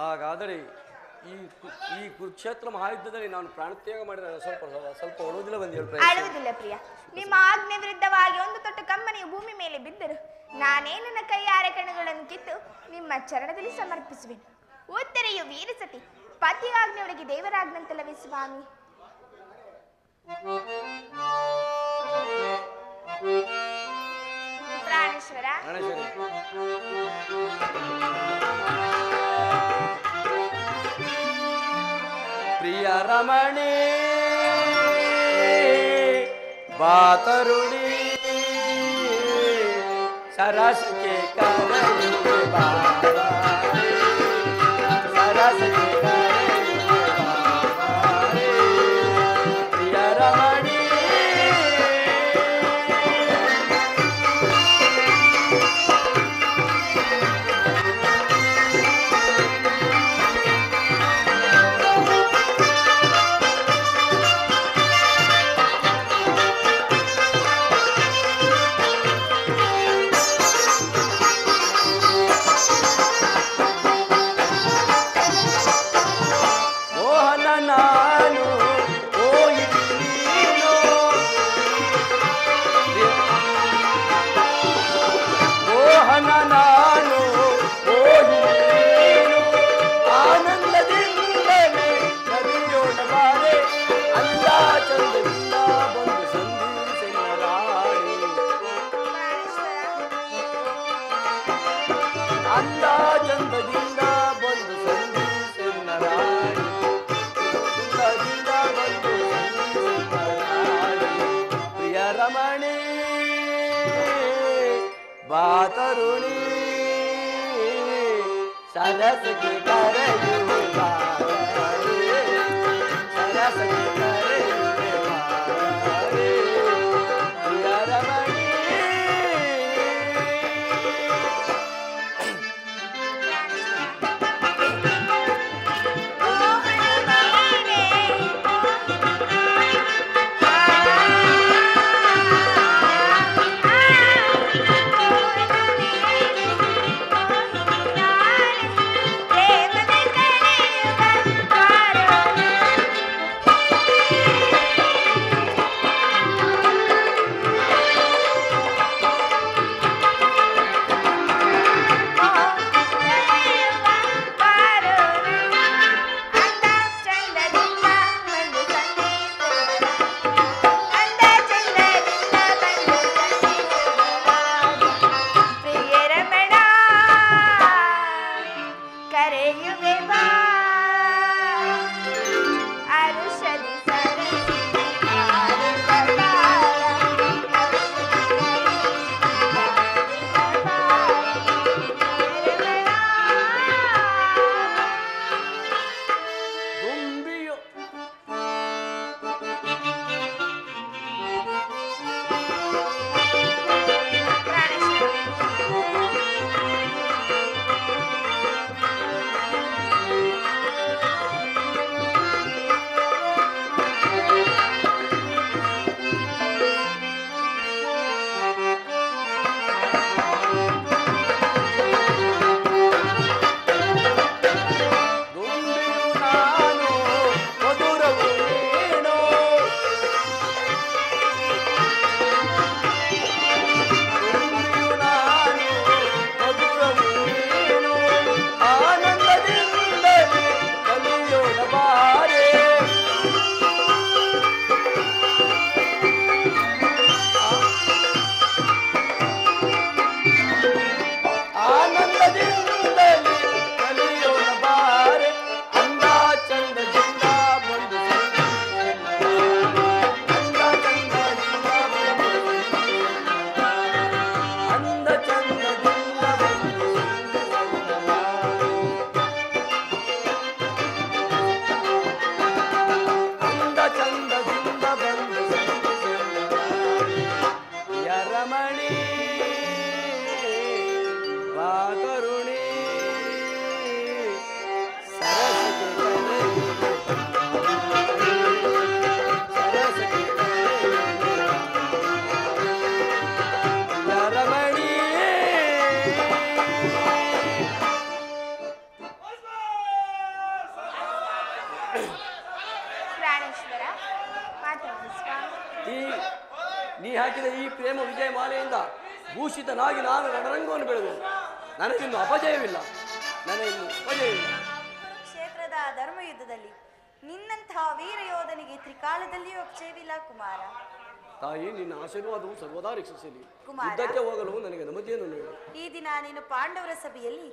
ಹಾಗಾದರೆ ಈ ಕುರುಕ್ಷೇತ್ರ ಮಹಾಯುದ್ಧದಲ್ಲಿ ನಾನು ಪ್ರಾಣತ್ಯಾಗ ಮಾಡಿದ ಸ್ವಲ್ಪ ಒಳುವುದಿಲ್ಲ ಬಂದು ಹೇಳ್ತಾರೆ. ಅಳುವುದಿಲ್ಲ ಪ್ರಿಯ. ನಿಮ್ಮ ಆಜ್ಞೆ ವಿರುದ್ಧವಾಗಿ ಒಂದು ತೊಟ್ಟು ಕಮ್ಮನೆಯು ಭೂಮಿ ಮೇಲೆ ಬಿದ್ದರು ನಾನೇ ನನ್ನ ಕೈಯಾರೆ ಕಣ್ಣುಗಳನ್ನು ಕಿತ್ತು ನಿಮ್ಮ ಚರಣದಲ್ಲಿ ಸಮರ್ಪಿಸುವೆನು. ಉತ್ತರೆಯು ವೀರಸತಿ, ಪತಿ ಆಜ್ಞೆಯೊಳಗೆ ದೇವರಾಜ್ಞಂತಲ್ಲವೇ ಸ್ವಾಮಿ? ಪ್ರಾಣೇಶ್ವರ, ಪ್ರಿಯ ರಮಣಿ ಬಾತರುಣಿ ಸರಸಕ್ಕೆ ಕರೆಯುವೆ ಬಾಬಾ बातरुणी सरस की करेयु सरस की करेयु प्रिय रमणी ನೀ ಹಾಕಿದ ಈ ಪ್ರೇಮ ವಿಜಯ ಮಾಲೆಯಿಂದ ಭೂಷಿತನಾಗಿ ನಾನು ರಣರಂಗವನ್ನು ಬೆಳೆದು ನನಗಿನ್ನು ಅಪಜಯವಿಲ್ಲ. ಕ್ಷೇತ್ರದ ಧರ್ಮ ಯುದ್ಧದಲ್ಲಿ ನಿನ್ನಂತಹ ವೀರ ಯೋಧನಿಗೆ ತ್ರಿಕಾಲದಲ್ಲಿಯೂ ಅಕ್ಷಯವಿಲ್ಲ ಕುಮಾರ. ತಾಯಿ, ನಿನ್ನ ಆಶೀರ್ವಾದವು ಸರ್ವದಾ ರಕ್ಷಿಸಲಿ. ಯುದ್ಧಕ್ಕೆ ಹೋಗಲು ನನಗೆ ನೆಮ್ಮದಿಯನ್ನು ನೀಡು. ಈ ದಿನ ನೀನು ಪಾಂಡವರ ಸಭೆಯಲ್ಲಿ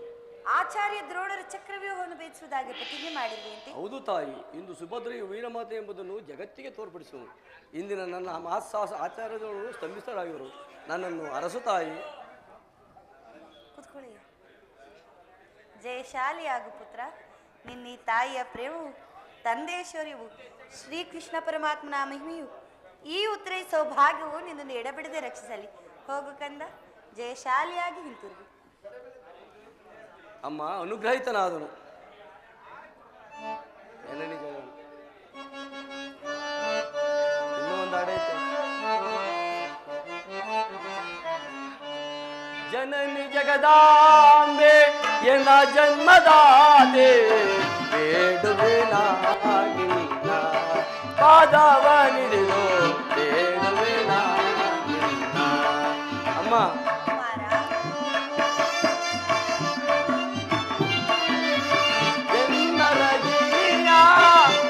ಆಚಾರ್ಯ ದ್ರೋಣರ ಚಕ್ರವ್ಯೂಹವನ್ನು ಭೇದಿಸುವುದಾಗಿ ಪ್ರತಿಜ್ಞೆ ಮಾಡಿರುವೆಯಂತೆ. ಹೌದು ತಾಯಿ, ಇಂದು ಸುಭದ್ರೆಯು ವೀರಮಾತೆ ಎಂಬುದನ್ನು ಜಗತ್ತಿಗೆ ತೋರ್ಪಡಿಸುವುದು. ಇಂದಿನ ನನ್ನ ಮಾಸಾಸ ಆಚಾರ್ಯಗಳು ಸ್ತಂಭಿಸಲಾಗಿರು. ನನ್ನನ್ನು ಅರಸು ತಾಯಿ. ಕುತ್ಕೊಳ್ಳಿ. ಜಯಶಾಲಿಯಾಗು ಪುತ್ರ. ನಿನ್ನ ತಾಯಿಯ ಪ್ರೇಮವು ತಂದೆಯ ಶೌರ್ಯವು ಶ್ರೀಕೃಷ್ಣ ಪರಮಾತ್ಮನ ಮಹಿಮೆಯು ಈ ಉತ್ತರೆ ಸೌಭಾಗ್ಯವು ನಿನ್ನನ್ನು ಎಡಬಿಡದೆ ರಕ್ಷಿಸಲಿ. ಹೋಗು ಕಂದ, ಜಯಶಾಲಿಯಾಗಿ ಹಿಂತಿರುಗು. ಅಮ್ಮ ಅನುಗ್ರಹಿತನಾದನು. ಇನ್ನೂ ಒಂದು ಆಡೈತೆ. ಜನನಿ ಜಗದಾಂಬೆ ಎನ್ನ ಜನ್ಮದಾತೆ ಬೇಡುವೆ ನಾಗಿಲ್ಲ ಪಾದವ ನಿಡಿದು ಬೇಡುವೆ ನಾಗಿಲ್ಲ. ಅಮ್ಮ ಎನ್ನರಗಿಯ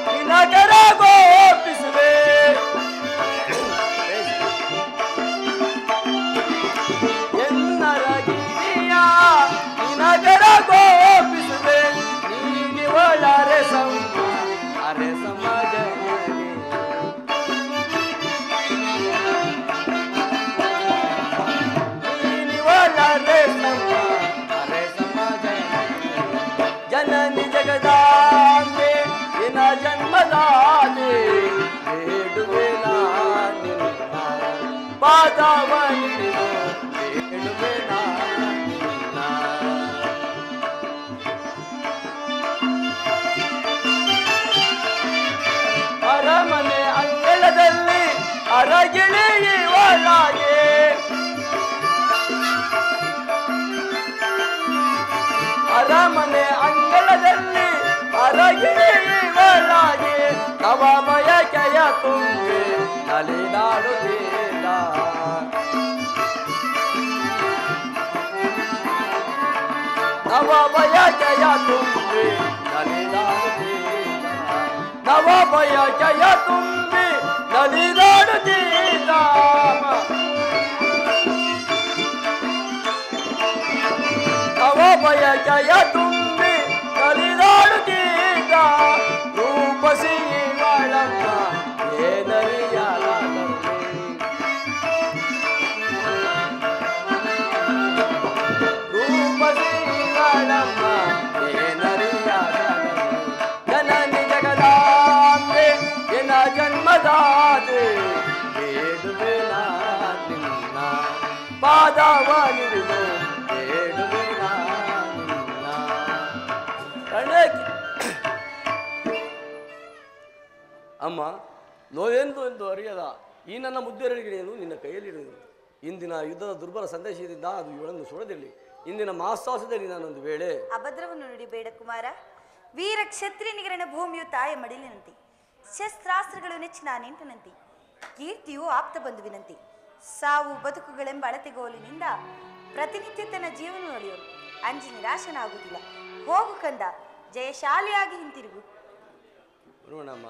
ನಿನಗರ ಗೋಪಿಸುವೆ ಎನ್ನರಗಿಯ ನಿನಗರ ಗೋಪಿಸುವೆ ನೀನಿವಳ ಅರೆಸಮ್ಮ ಅರೆಸಮ್ಮ ಜನನಿ ನೀನಿವಳ ಅರೆಸಮ್ಮ ಅರೆಸಮ್ಮ ಜನನಿ ಜಗದಾಂಬೆ ನಿನ ಜನ್ಮದಾತೆ ಬೇಡುವೆ ನಿನ್ನ ಪಾದವ ಹಿಡಿದು ಬೇಡುವೆ ನಿನ್ನ. ಅರಮನೆ ಅಂಗಳದಲ್ಲಿ ಅರಗಿಳಿಯುವಳಾಗೆ ಅರಮನೆ ಅಂಗಳದಲ್ಲಿ ಅರಗಿಳಿಯುವಳಾಗೆ ನವ ಬಯಕೆಯ ತುಂಬಿ ನಲಿದಾಡುತ್ತಿದ್ದ ನವ ಬಯಕೆಯ ತುಂಬಿ ನಲಿದಾಡುತ್ತಿದ್ದ ನವ ಬಯಕೆಯ ತುಂಬಿ ನಲಿದಾಡುತ್ತಿದ್ದ ನವ ಬಯಕೆಯ ತುಂಬಿ ನಲಿದಾಡುತ್ತಿದ್ದ ರೂಪಸಿ ಬಾಳಮ್ಮ ಏನರಿಯಲಾಗಲಿ ರೂಪಸಿ ಬಾಳಮ್ಮ ಏನರಿಯಲಾಗಲಿ ಜನನಿ ಜಗದಾಂಬೆ ಎನ್ನ ಜನ್ಮದಾತೆ ಬೇಡುವೆ ನಿನ್ನ ಪಾದವ ನಿಡಿದು ಬೇಡುವೆ ನಿನ್ನ. ಅಮ್ಮ ನೋವೆಂದು ಎಂದು ಅರಿಯದ ಈ ನನ್ನ ಮುದ್ದೆರಡಿಗೆಯನ್ನು ನಿನ್ನ ಕೈಯಲ್ಲಿಡುವುದು. ಇಂದಿನ ಯುದ್ಧದ ದುರ್ಬಲ ಸಂದೇಶದಿಂದ ಅದು ಇವಳನ್ನು ಸುಡದಿರಲಿ. ಇಂದಿನ ಮಾಸಾಸದಲ್ಲಿ ನಾನೊಂದು ವೇಳೆ ಅಭದ್ರವನ್ನು ನುಡಿಬೇಡ ಕುಮಾರ. ವೀರ ಕ್ಷತ್ರಿಯನಿಗರನ ಭೂಮಿಯು ತಾಯ ಮಡಿಲಿನಂತೆ, ಶಸ್ತ್ರಾಸ್ತ್ರಗಳು ನೆಚ್ಚಿನ ನೆಂಟನಂತೆ, ಕೀರ್ತಿಯು ಆಪ್ತ ಬಂಧುವಿನಂತೆ. ಸಾವು ಬದುಕುಗಳೆಂಬ ಅಳತೆಗೋಲಿನಿಂದ ಪ್ರತಿನಿತ್ಯ ತನ್ನ ಜೀವನ ನಡೆಯೋನು ಅಂಜಿ ನಿರಾಶನಾಗುವುದಿಲ್ಲ. ಹೋಗು ಕಂದ, ಜಯಶಾಲಿಯಾಗಿ ಹಿಂತಿರುಗು. ಬರೋಣಮ್ಮ.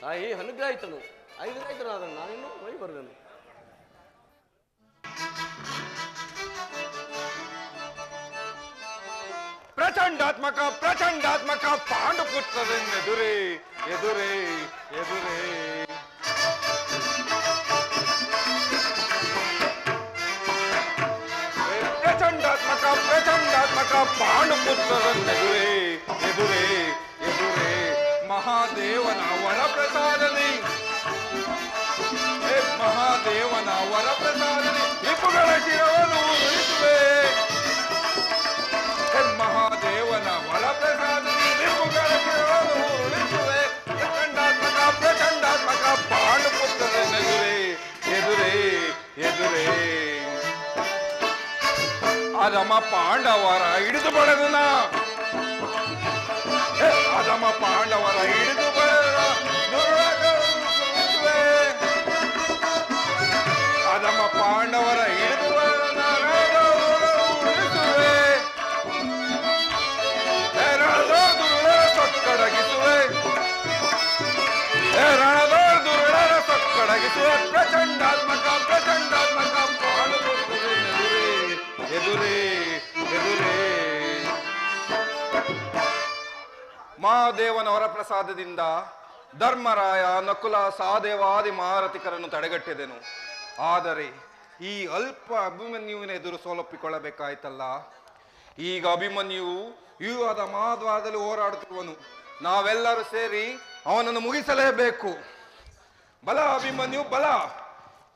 ತಾಯಿ ಅನುಗ್ರಹಿತನು 5 ರೈತನಾದನು, ನಾನಿನ್ನು ಹೋಗಿ ಬರುವೆನು. ಪ್ರಚಂಡಾತ್ಮಕ ಪ್ರಚಂಡಾತ್ಮಕ ಪಾಂಡುಪುತ್ರರೆಂದೆದುರೇ ಎದುರೇ ಎದುರೇ ಪ್ರಚಂಡಾತ್ಮಕ ಪ್ರಚಂಡಾತ್ಮಕ ಪಾಂಡುಪುತ್ರರೆಂದೆದುರೇ ಎದುರೇ ಎದುರೇ ಮಹಾದೇವನ ವರಪ್ರಸಾದನೆ ಮಹಾದೇವನ ವರಪ್ರಸಾದನೆ ರಿಪುಗಳ ಶಿರವನ್ನು ಉಳಿಸುವೆ. ಮಹಾದೇವನ ವರಪ್ರಸಾದನೆ ರಿಪುಗಳ ಶಿರವನ್ನು ಉಳಿಸುವೆ. ಪ್ರಚಂಡಾತ್ಮಕ ಪ್ರಚಂಡಾತ್ಮಕ ಪಾಂಡುಪುತ್ರರೆಂದೆದುರೇ ಎದುರೇ ಎದುರೇ ಅದಮ ಪಾಂಡವರ ಹಿಡಿದು ಬಡದನ ಅದಮ ಪಾಂಡವರ ಹಿಡಿದು ಬಡದ ಅದಮ ಪಾಂಡವರ ಹಿಡಿದು ಬಡದ ಉಳಿಸುವೆ. ಸೊಕ್ಕಡಗಿಸುವೆ ರಣದ ದುರ್ಡರ ಸೊಕ್ಕಡಗಿಸುವೆ. ಪ್ರಚಂಡಾತ್ಮಕ ಪ್ರಚಂಡಾತ್ಮಕ ಎದುರೇ ಎದುರೇ ಮಹಾದೇವನ ವರಪ್ರಸಾದದಿಂದ ಧರ್ಮರಾಯ ನಕುಲ ಸಹದೇವಾದಿ ಮಾರತಿಕರನ್ನು ತಡೆಗಟ್ಟಿದೆನು. ಆದರೆ ಈ ಅಲ್ಪ ಅಭಿಮನ್ಯುವಿನ ಎದುರು ಸೋಲೊಪ್ಪಿಕೊಳ್ಳಬೇಕಾಯ್ತಲ್ಲ. ಈಗ ಅಭಿಮನ್ಯು ವ್ಯೂಹದ ಮಹಾದ್ವಾರದಲ್ಲಿ ಹೋರಾಡುತ್ತಿರುವನು. ನಾವೆಲ್ಲರೂ ಸೇರಿ ಅವನನ್ನು ಮುಗಿಸಲೇಬೇಕು. ಬಲ ಅಭಿಮನ್ಯು ಬಲ.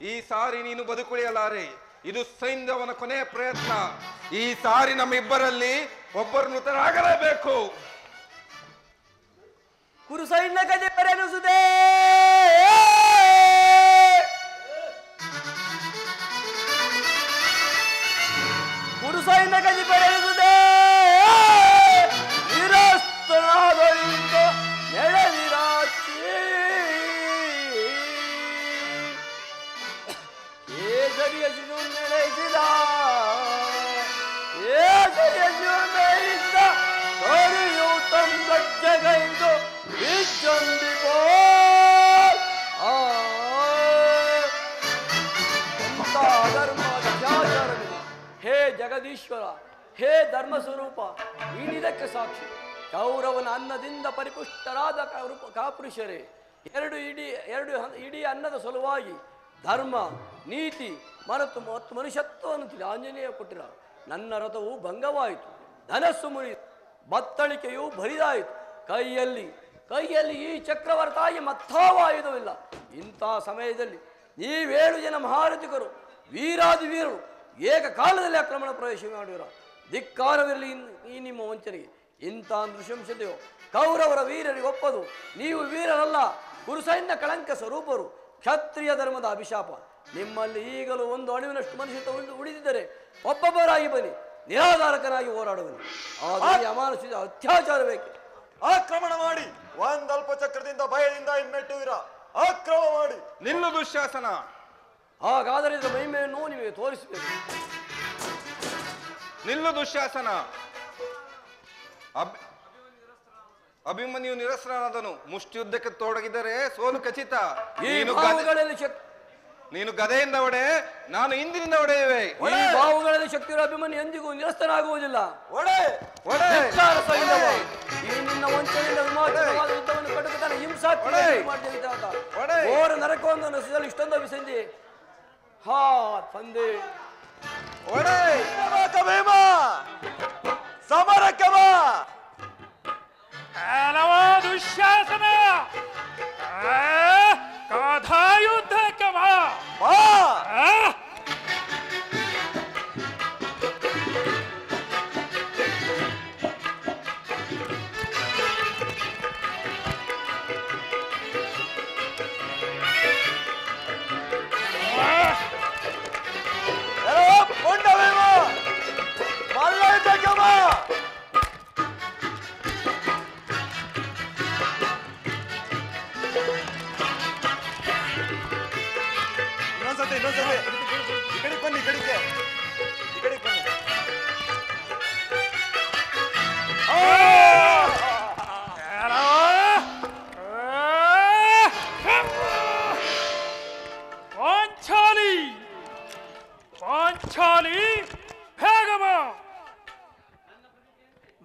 ಈ ಸಾರಿ ನೀನು ಬದುಕುಳಿಯಲಾರೆ. ಇದು ಸೈನ್ಯವನ ಕೊನೆಯ ಪ್ರಯತ್ನ. ಈ ಸಾರಿ ನಮ್ಮಿಬ್ಬರಲ್ಲಿ ಒಬ್ಬರು ಮೃತರಾಗಲೇಬೇಕು. ಕುರು ಸೈನ್ಯ ಗಜೆ ಪರೆನಿಸುವುದೇ. ಕುರು ಸೈನ್ಯ ಗಜೆ ಪರೆನಿಸುವುದೇ. ನಿರಸ್ತನಾದರಿಂದ ನೆಳೆದಿರಾಚಿ ಏಸರಿಯಸಿದು ನೆಲೆಸಿದ ಏಸರಿಯಸಿದು ನೆಲೆಸಿದ ಸರಿಯು ತಂಗಜ್ಜಗೈದು ವಿಜೃಂಭಿಪೋ. ಎಂಥ ಧರ್ಮದ ತ್ಯಾಚಾರವಿದೆ. ಹೇ ಜಗದೀಶ್ವರ, ಹೇ ಧರ್ಮ ಸ್ವರೂಪ, ನೀನಿದಕ್ಕೆ ಸಾಕ್ಷಿ. ಕೌರವನ ಅನ್ನದಿಂದ ಪರಿಪುಷ್ಟರಾದ ಕಾಪುರುಷರೇ, ಇಡೀ ಅನ್ನದ ಸಲುವಾಗಿ ಧರ್ಮ ನೀತಿ ಮತ್ತು ಮನುಷ್ಯತ್ವವನ್ನು ತಿಳಿ ಆಂಜನೇಯ ಕೊಟ್ಟಿರ. ನನ್ನ ರಥವು ಭಂಗವಾಯಿತು, ಧನಸ್ಸು ಮುರಿಯಿತು, ಬತ್ತಳಿಕೆಯು ಬರಿದಾಯಿತು. ಕೈಯಲ್ಲಿ ಈ ಚಕ್ರವರ್ತಾಗಿ ಮತ್ತಾವಾಯುಧವಿಲ್ಲ. ಇಂಥ ಸಮಯದಲ್ಲಿ ನೀವೇಳು ಜನ ಮಹಾರಥಿಕರು, ವೀರಾದಿ ವೀರರು ಏಕಕಾಲದಲ್ಲಿ ಆಕ್ರಮಣ ಪ್ರವೇಶ ಮಾಡಿರ. ಧಿಕ್ಕಾರವಿರಲಿ ಈ ನಿಮ್ಮ ವಂಚನೆಗೆ. ಇಂಥ ನೃಶಂಸತೆಯೋ ಕೌರವರ ವೀರರಿಗೆ ಒಪ್ಪದು. ನೀವು ವೀರರಲ್ಲ, ಕುರುಸೈನ್ಯ ಕಳಂಕ ಸ್ವರೂಪರು, ಕ್ಷತ್ರಿಯ ಧರ್ಮದ ಅಭಿಶಾಪ. ನಿಮ್ಮಲ್ಲಿ ಈಗಲೂ ಒಂದು ಅಣುವಿನಷ್ಟು ಮನುಷ್ಯತ್ವ ಉಳಿದಿದ್ದರೆ ಒಬ್ಬೊಬ್ಬರಾಗಿ ಬನ್ನಿ, ನಿರಾಧಾರಕನಾಗಿ ಹೋರಾಡುವನು. ಆದರೆ ಅಮಾನುಷಿಕ ಅತ್ಯಾಚಾರ ಬೇಕೆ. ಆಕ್ರಮಣ ಮಾಡಿ ಒಂದಲ್ಪ ಚಕ್ರದಿಂದ ಭಯದಿಂದ ಹಿಮ್ಮೆಟ್ಟುವಿರ. ಆಕ್ರಮಣ ಮಾಡಿ. ನಿಲ್ಲು ದುಶ್ಯಾಸನ. ಹಾಗಾದರೆ ಇದರ ಮಹಿಮೆಯನ್ನು ನಿಮಗೆ ತೋರಿಸಬೇಕು. ನಿಲ್ಲು ದುಶ್ಯಾಸನ. ಅಭಿಮನ್ಯು ನಿರಸ್ತ್ರನಾದನು. ಮುಷ್ಟಿಯುದ್ಧಕ್ಕೆ ತೊಡಗಿದರೆ ಸೋಲು ಖಚಿತ. ನೀನು ಗದೆಯಿಂದ ಒಡೆ, ನಾನು ಹಿಂದಿನಿಂದ ಒಡೆಯುವೆ. ಈ ಬಾವುಗಳಲ್ಲಿ ಶಕ್ತಿಯುಳ್ಳ ಅಭಿಮನ್ಯು ಎಂದಿಗೂ ನಿರಸ್ತನಾಗುವುದಿಲ್ಲ. ಈ ನಿನ್ನ ವಂಚನೆಯಿಂದ ವಿಮೋಚನವಾದ ಯುದ್ಧವನ್ನು ಕಟ್ಟುತ್ತಾನೆ. ಹಿಂಸಾತ್ಮಕ ಓರ ನರಕವನ್ನು ನಸುದಲ್ಲಿ ಇಷ್ಟೊಂದು ಅಭಿಸಂಧಿ. ಹಾ ತಂದೆ ಸಮರಕ್ಕೆ ಬಾ. ದುಶ್ಯಾಸನ ಕಥಾಯುದ್ಧಕ್ಕೆ ಬಾ.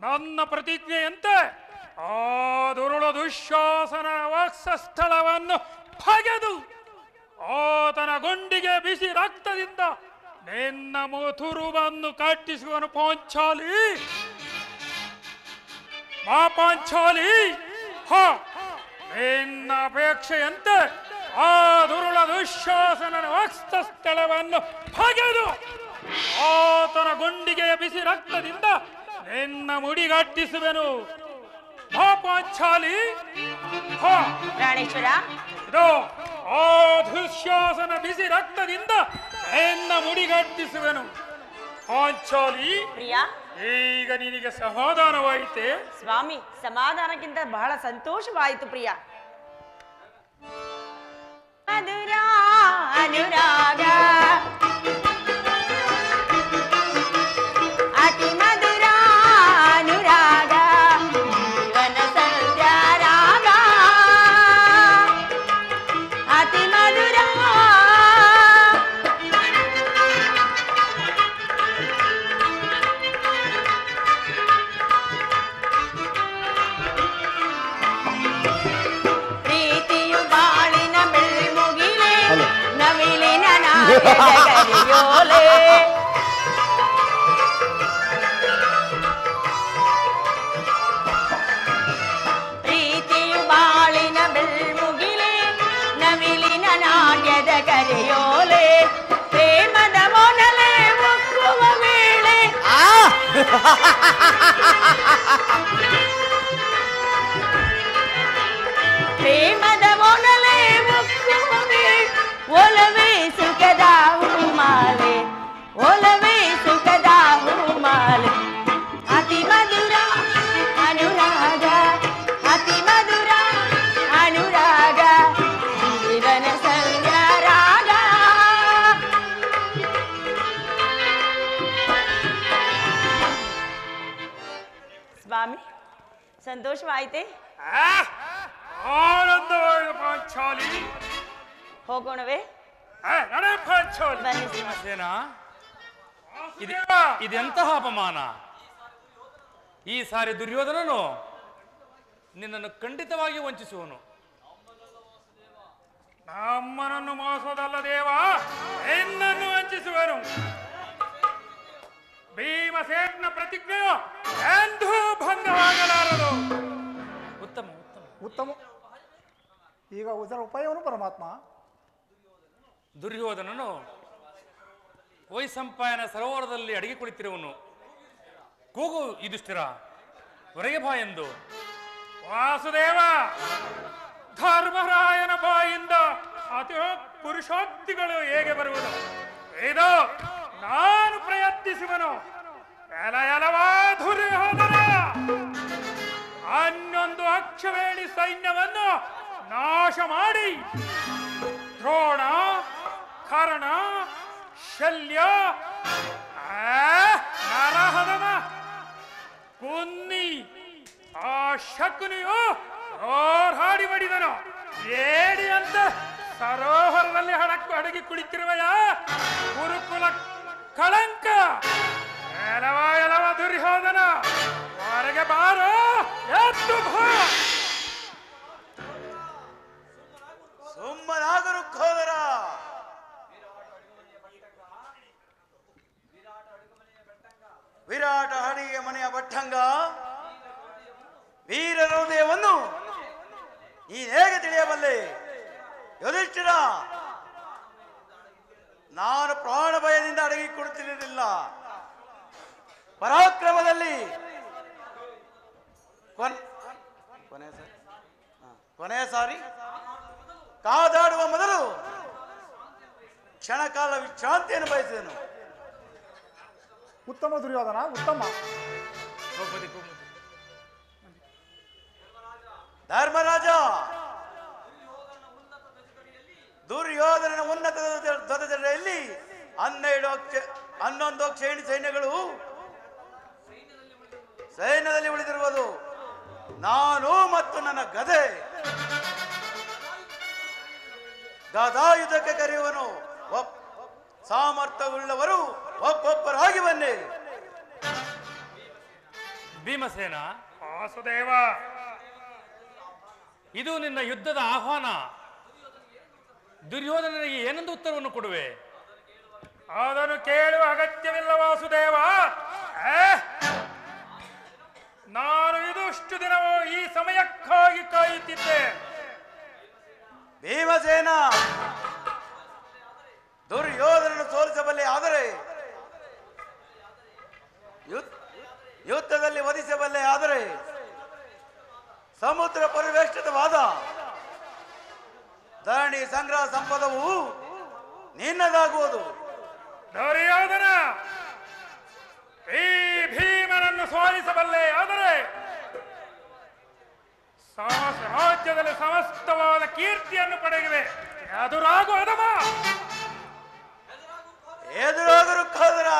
ನನ್ನ ಪ್ರತಿಜ್ಞೆಯಂತೆ ಆ ದುರುಳ ದುಶ್ಯಾಸನ ವಾಸಸ್ಥಳವನ್ನು ಬಗೆದು ಆತನ ಗುಂಡಿಗೆ ಬಿಸಿ ರಕ್ತದಿಂದ ನಿನ್ನ ಮಥುರುವನ್ನು ಕಟ್ಟಿಸುವನು. ಪಾಂಚಾಲಿ ಪಾಂಚಾಲಿ, ನಿನ್ನ ಅಪೇಕ್ಷೆಯಂತೆ ಆ ದುರುಳ ದುಶ್ಯಾಸನನ ವಾಸಸ್ಥಳವನ್ನು ಬಗೆದು ಆತನ ಗುಂಡಿಗೆ ಬಿಸಿ ರಕ್ತದಿಂದ ನಿನ್ನ ಮುಡಿಗಟ್ಟಿಸುವೆನು. ಪಾಂಚಾಲಿ. ಪ್ರಾಣೇಶ್ವರ, ಇದು ಆ ದುಶ್ಯಾಸನ ಬಿಸಿ ರಕ್ತದಿಂದ ನಿನ್ನ ಮುಡಿಗಟ್ಟಿಸುವೆನು. ಪಾಂಚಾಲಿ, ಪ್ರಿಯ, ಈಗ ನಿನಗೆ ಸಮಾಧಾನವಾಯಿತೆ? ಸ್ವಾಮಿ, ಸಮಾಧಾನಕ್ಕಿಂತ ಬಹಳ ಸಂತೋಷವಾಯಿತು ಪ್ರಿಯ. ಮಧುರ ಅನುರಾಗ ಅತಿ ಮಧುರ ಅನುರಾಗ ಜೀವನ ಸಂಧ್ಯಾ ರಾಗ ಅತಿ ಮಧುರ ಪ್ರೀತಿಯು ಬಾಳಿನ ಬೆಳ್ಳಿ ಮುಗಿಲೆ ನವಿಲಿನ ನಾಗರಿಯೋಲೆ ಪ್ರೇಮದ ಮೊನಲೇ ಮುಕ್ಕುವೆ ಒಲವೇ ಸುಖದ ಹೂಮಾಲೆ ಒಲವೇ ಸುಖದ ಹೂಮಾಲೆ ಅತಿ ಮಧುರ ಅನುರಾಗ ಅತಿ ಮಧುರ ಅನುರಾಗ ಜೀವನ ಸಂಗ್ರಾಗ. ಸ್ವಾಮಿ ಸಂತೋಷವಾಯ್ತೆ? ಆನಂದವಾದ ಪಾಂಚಾಲಿ. ಹೋಗೋಣವೇ? ನಡೆ ಪಾಂಚಾಲಿ. ಬನ್ನಿ. ಭೀಮಸೇನ, ಇದೆಂತಹ ಅಪಮಾನ! ಈ ಸಾರಿ ದುರ್ಯೋಧನನು ನಿನ್ನನ್ನು ಖಂಡಿತವಾಗಿ ವಂಚಿಸುವನು. ನಮ್ಮನನ್ನು ಮೋಸದಲ್ಲ ದೇವ, ನಿನ್ನನ್ನು ವಂಚಿಸುವನು. ಭೀಮಸೇನ ಪ್ರತಿಜ್ಞೆಯು ಎಂದೂ ಭಂಗವಾಗಲಾರದು. ಉತ್ತಮ ಉತ್ತಮ ಉತ್ತಮ. ಈಗ ಇದರ ಉಪಾಯವನ್ನು ಪರಮಾತ್ಮ. ದುರ್ಯೋಧನನು ವೈಸಂಪಾಯನ ಸರೋವರದಲ್ಲಿ ಅಡಗಿ ಕುಳಿತಿರುವನು. ಕೂಗು ಯುಧಿಷ್ಠಿರ, ಹೊರಗೆ ಬಾ ಎಂದು. ವಾಸುದೇವ, ಧರ್ಮರಾಯನ ಬಾಯಿಂದ ಅತಿ ಪುರುಷೋಕ್ತಿಗಳು ಹೇಗೆ ಬರುವುದು? ಇದು ನಾನು ಪ್ರಯತ್ನಿಸುವನು. ಎಲವಾ ದುರ್ಯೋಧನ, 11 ಅಕ್ಷವೇಣಿ ಸೈನ್ಯವನ್ನು ನಾಶ ಮಾಡಿ ದ್ರೋಣ, ಕರ್ಣ, ಶಲ್ಯ, ನರಹದಮ, ಕುನ್ನಿ, ಆ ಶಕುನಿಯು ಹೋರಾಡಿ ಮಾಡಿದನು. ಏಡಿ ಅಂತ ಸರೋವರದಲ್ಲಿ ಅಡಗಿ ಕುಳಿತಿರುವೆಯ ಗುರುಕುಲ ಕಳಂಕ. ಎಲವ ದುರ್ಯೋಧನ, ಹೊರಗೆ ಬಾರೋ, ಎದ್ದು ಬಾ. ಸುಮ್ಮನಾಗರು ಖೋದರ. ವಿರಾಟ ಅಡಿಗೆ ಮನೆಯ ಭಟ್ಟಂಗ, ವೀರ ಹೃದಯವನ್ನು ನೀನು ಹೇಗೆ ತಿಳಿಯಬಲ್ಲೆ? ಯುಧಿಷ್ಠಿರ, ನಾನು ಪ್ರಾಣ ಭಯದಿಂದ ಅಡಗಿ ಕೊಡುತ್ತಿರಲಿಲ್ಲ. ಪರಾಕ್ರಮದಲ್ಲಿ ಕೊನೆಯ ಸಾರಿ ಕಾದಾಡುವ ಮೊದಲು ಕ್ಷಣಕಾಲ ವಿಶ್ರಾಂತಿಯನ್ನು ಬಯಸಿದನು. ಉತ್ತಮ ದುರ್ಯೋಧನ, ಉತ್ತಮ. ಧರ್ಮರಾಜ, ದುರ್ಯೋಧನನ ಉನ್ನತ ಧ್ವಜದಲ್ಲಿ 11 ಕ್ಷೇಣಿ ಸೈನ್ಯಗಳು ಸೈನ್ಯದಲ್ಲಿ ಉಳಿದಿರುವುದು. ನಾನು ಮತ್ತು ನನ್ನ ಗದೆ ಗದಾಯುಧಕ್ಕೆ ಕರೆಯುವನು. ಸಾಮರ್ಥ್ಯವುಳ್ಳವರು ಒಬ್ಬೊಬ್ಬರಾಗಿ ಬನ್ನಿ. ಭೀಮಸೇನ, ವಾಸುದೇವ, ಇದು ನಿನ್ನ ಯುದ್ಧದ ಆಹ್ವಾನ. ದುರ್ಯೋಧನನಿಗೆ ಏನೆಂದು ಉತ್ತರವನ್ನು ಕೊಡುವೆ? ಅದನ್ನು ಕೇಳುವ ಅಗತ್ಯವಿಲ್ಲ ವಾಸುದೇವ. ನಾನು ಇದುಷ್ಟು ದಿನವೂ ಈ ಸಮಯಕ್ಕಾಗಿ ಕಾಯುತ್ತಿದ್ದೆ. ಭೀಮಸೇನ, ದುರ್ಯೋಧನನ್ನು ಸೋಲಿಸಬಲ್ಲೆ, ಆದರೆ ಯುದ್ಧದಲ್ಲಿ ವಧಿಸಬಲ್ಲೆ, ಆದರೆ ಸಮುದ್ರ ಪರಿವೇಷ್ಟಿತವಾದ ಧರಣಿ ಸಂಗ್ರಹ ಸಂಪದವು ನಿನ್ನದಾಗುವುದು. ದುರ್ಯೋಧನ, ಈ ಭೀಮನನ್ನು ಸೋಲಿಸಬಲ್ಲೆ, ಆದರೆ ರಾಜ್ಯದಲ್ಲಿ ಸಮಸ್ತವಾದ ಕೀರ್ತಿಯನ್ನು ಪಡೆಯುವೆ. ಎದುರಾಗು ಅಧಮ, ಎದುರಾಗರು ಖೋದರ.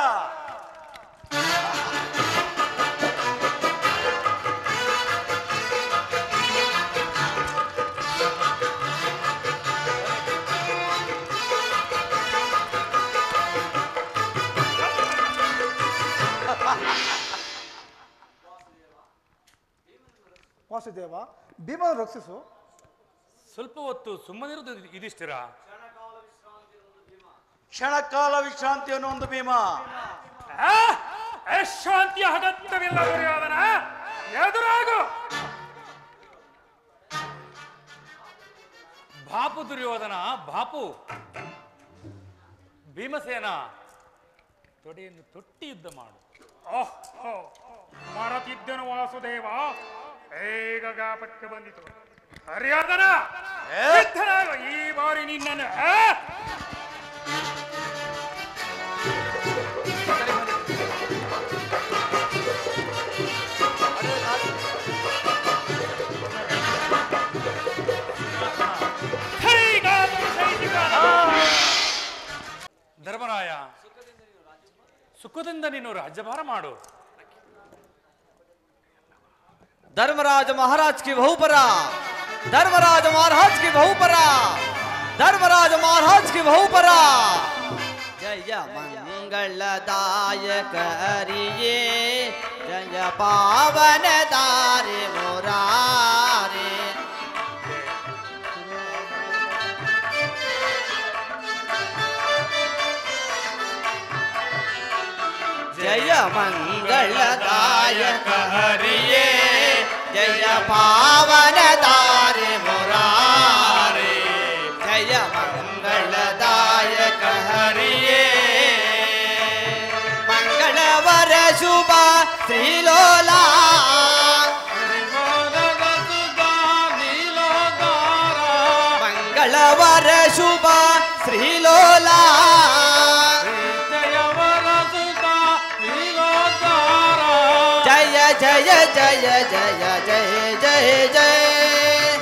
ವಾಸುದೇವ, ಭೀಮನ ರಕ್ಷಿಸು. ಸ್ವಲ್ಪ ಹೊತ್ತು ಸುಮ್ಮನಿರುವುದು ಯುಧಿಷ್ಠಿರ. ಕ್ಷಣಕಾಲ ವಿಶ್ರಾಂತಿಯನ್ನು ಒಂದು ಭೀಮ. ಶಾಂತಿಯ ಅಗತ್ಯವಿಲ್ಲ ದುರ್ಯೋಧನ, ಎದುರಾಗು. ಬಾಪು ದುರ್ಯೋಧನ, ಬಾಪು. ಭೀಮಸೇನ, ತೊಡೆಯನ್ನು ತೊಟ್ಟಿ ಯುದ್ಧ ಮಾಡು. ಓಹೋ, ಮರತಿದ್ದನು ವಾಸುದೇವ. ಬೇಗ ಗಾಪಕ್ಕೆ ಬಂದಿತು. ಹರಿಯಾದನ ಸಿದ್ಧನಾಗು, ಈ ಬಾರಿ ನಿನ್ನನ್ನು ಧರ್ಮರಾಯ, ಸುಖದಿಂದ ನೀನು ರಾಜ್ಯಭಾರ ಮಾಡು. धर्मराज महाराज की बहुपरा, धर्मराज महाराज की बहुपरा, धर्मराज महाराज की बहुपरा। जय मंगलदायक हरिये, जय पावन दारे मुरारे। जय मंगलदायक हरिये, जय पावन दारे मुरारे। जय मंगलदायक हरिये, मंगलवर शुभ श्रीलोला, मंगलवर शुभ श्रीलोला। जय जय जय जय जय जय जय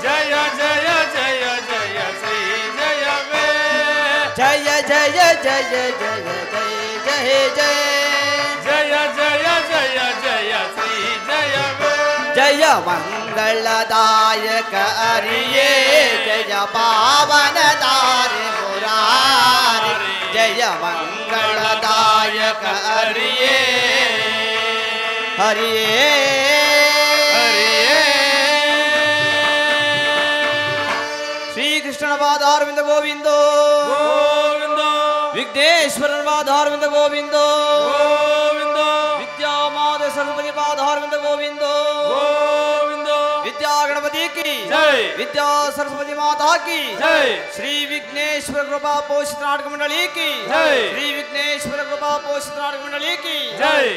ಜಯ ಜಯ ಜಯ ಜಯ ಶ್ರೀ ಜಯವೇ. जय जय जय जय जय जय जय ಜಯ ಜಯ ಜಯ ಜಯ ಶ್ರೀ ಜಯವೇ. जय मंगलदायक हरिये, जय पावन दारे मुरारे। जय मंगलदायक हरिये, हरिये हरिये। श्री कृष्ण पादारविंद गोविंदो ಗೋವಿಂದ विघ्नेश्वरन पादारविंद गोविंदो ಗೋವಿಂದ विद्यामाद सरस्वती पादारविंद गोविंदो ಗೋವಿಂದ. विद्या गणपति की जय। विद्या सरस्वती माता की जय। श्री विघ्नेश्वर कृपा पोषित नाटक मंडली की जय। श्री विघ्नेश्वर कृपा पोषित नाटक मंडली की जय।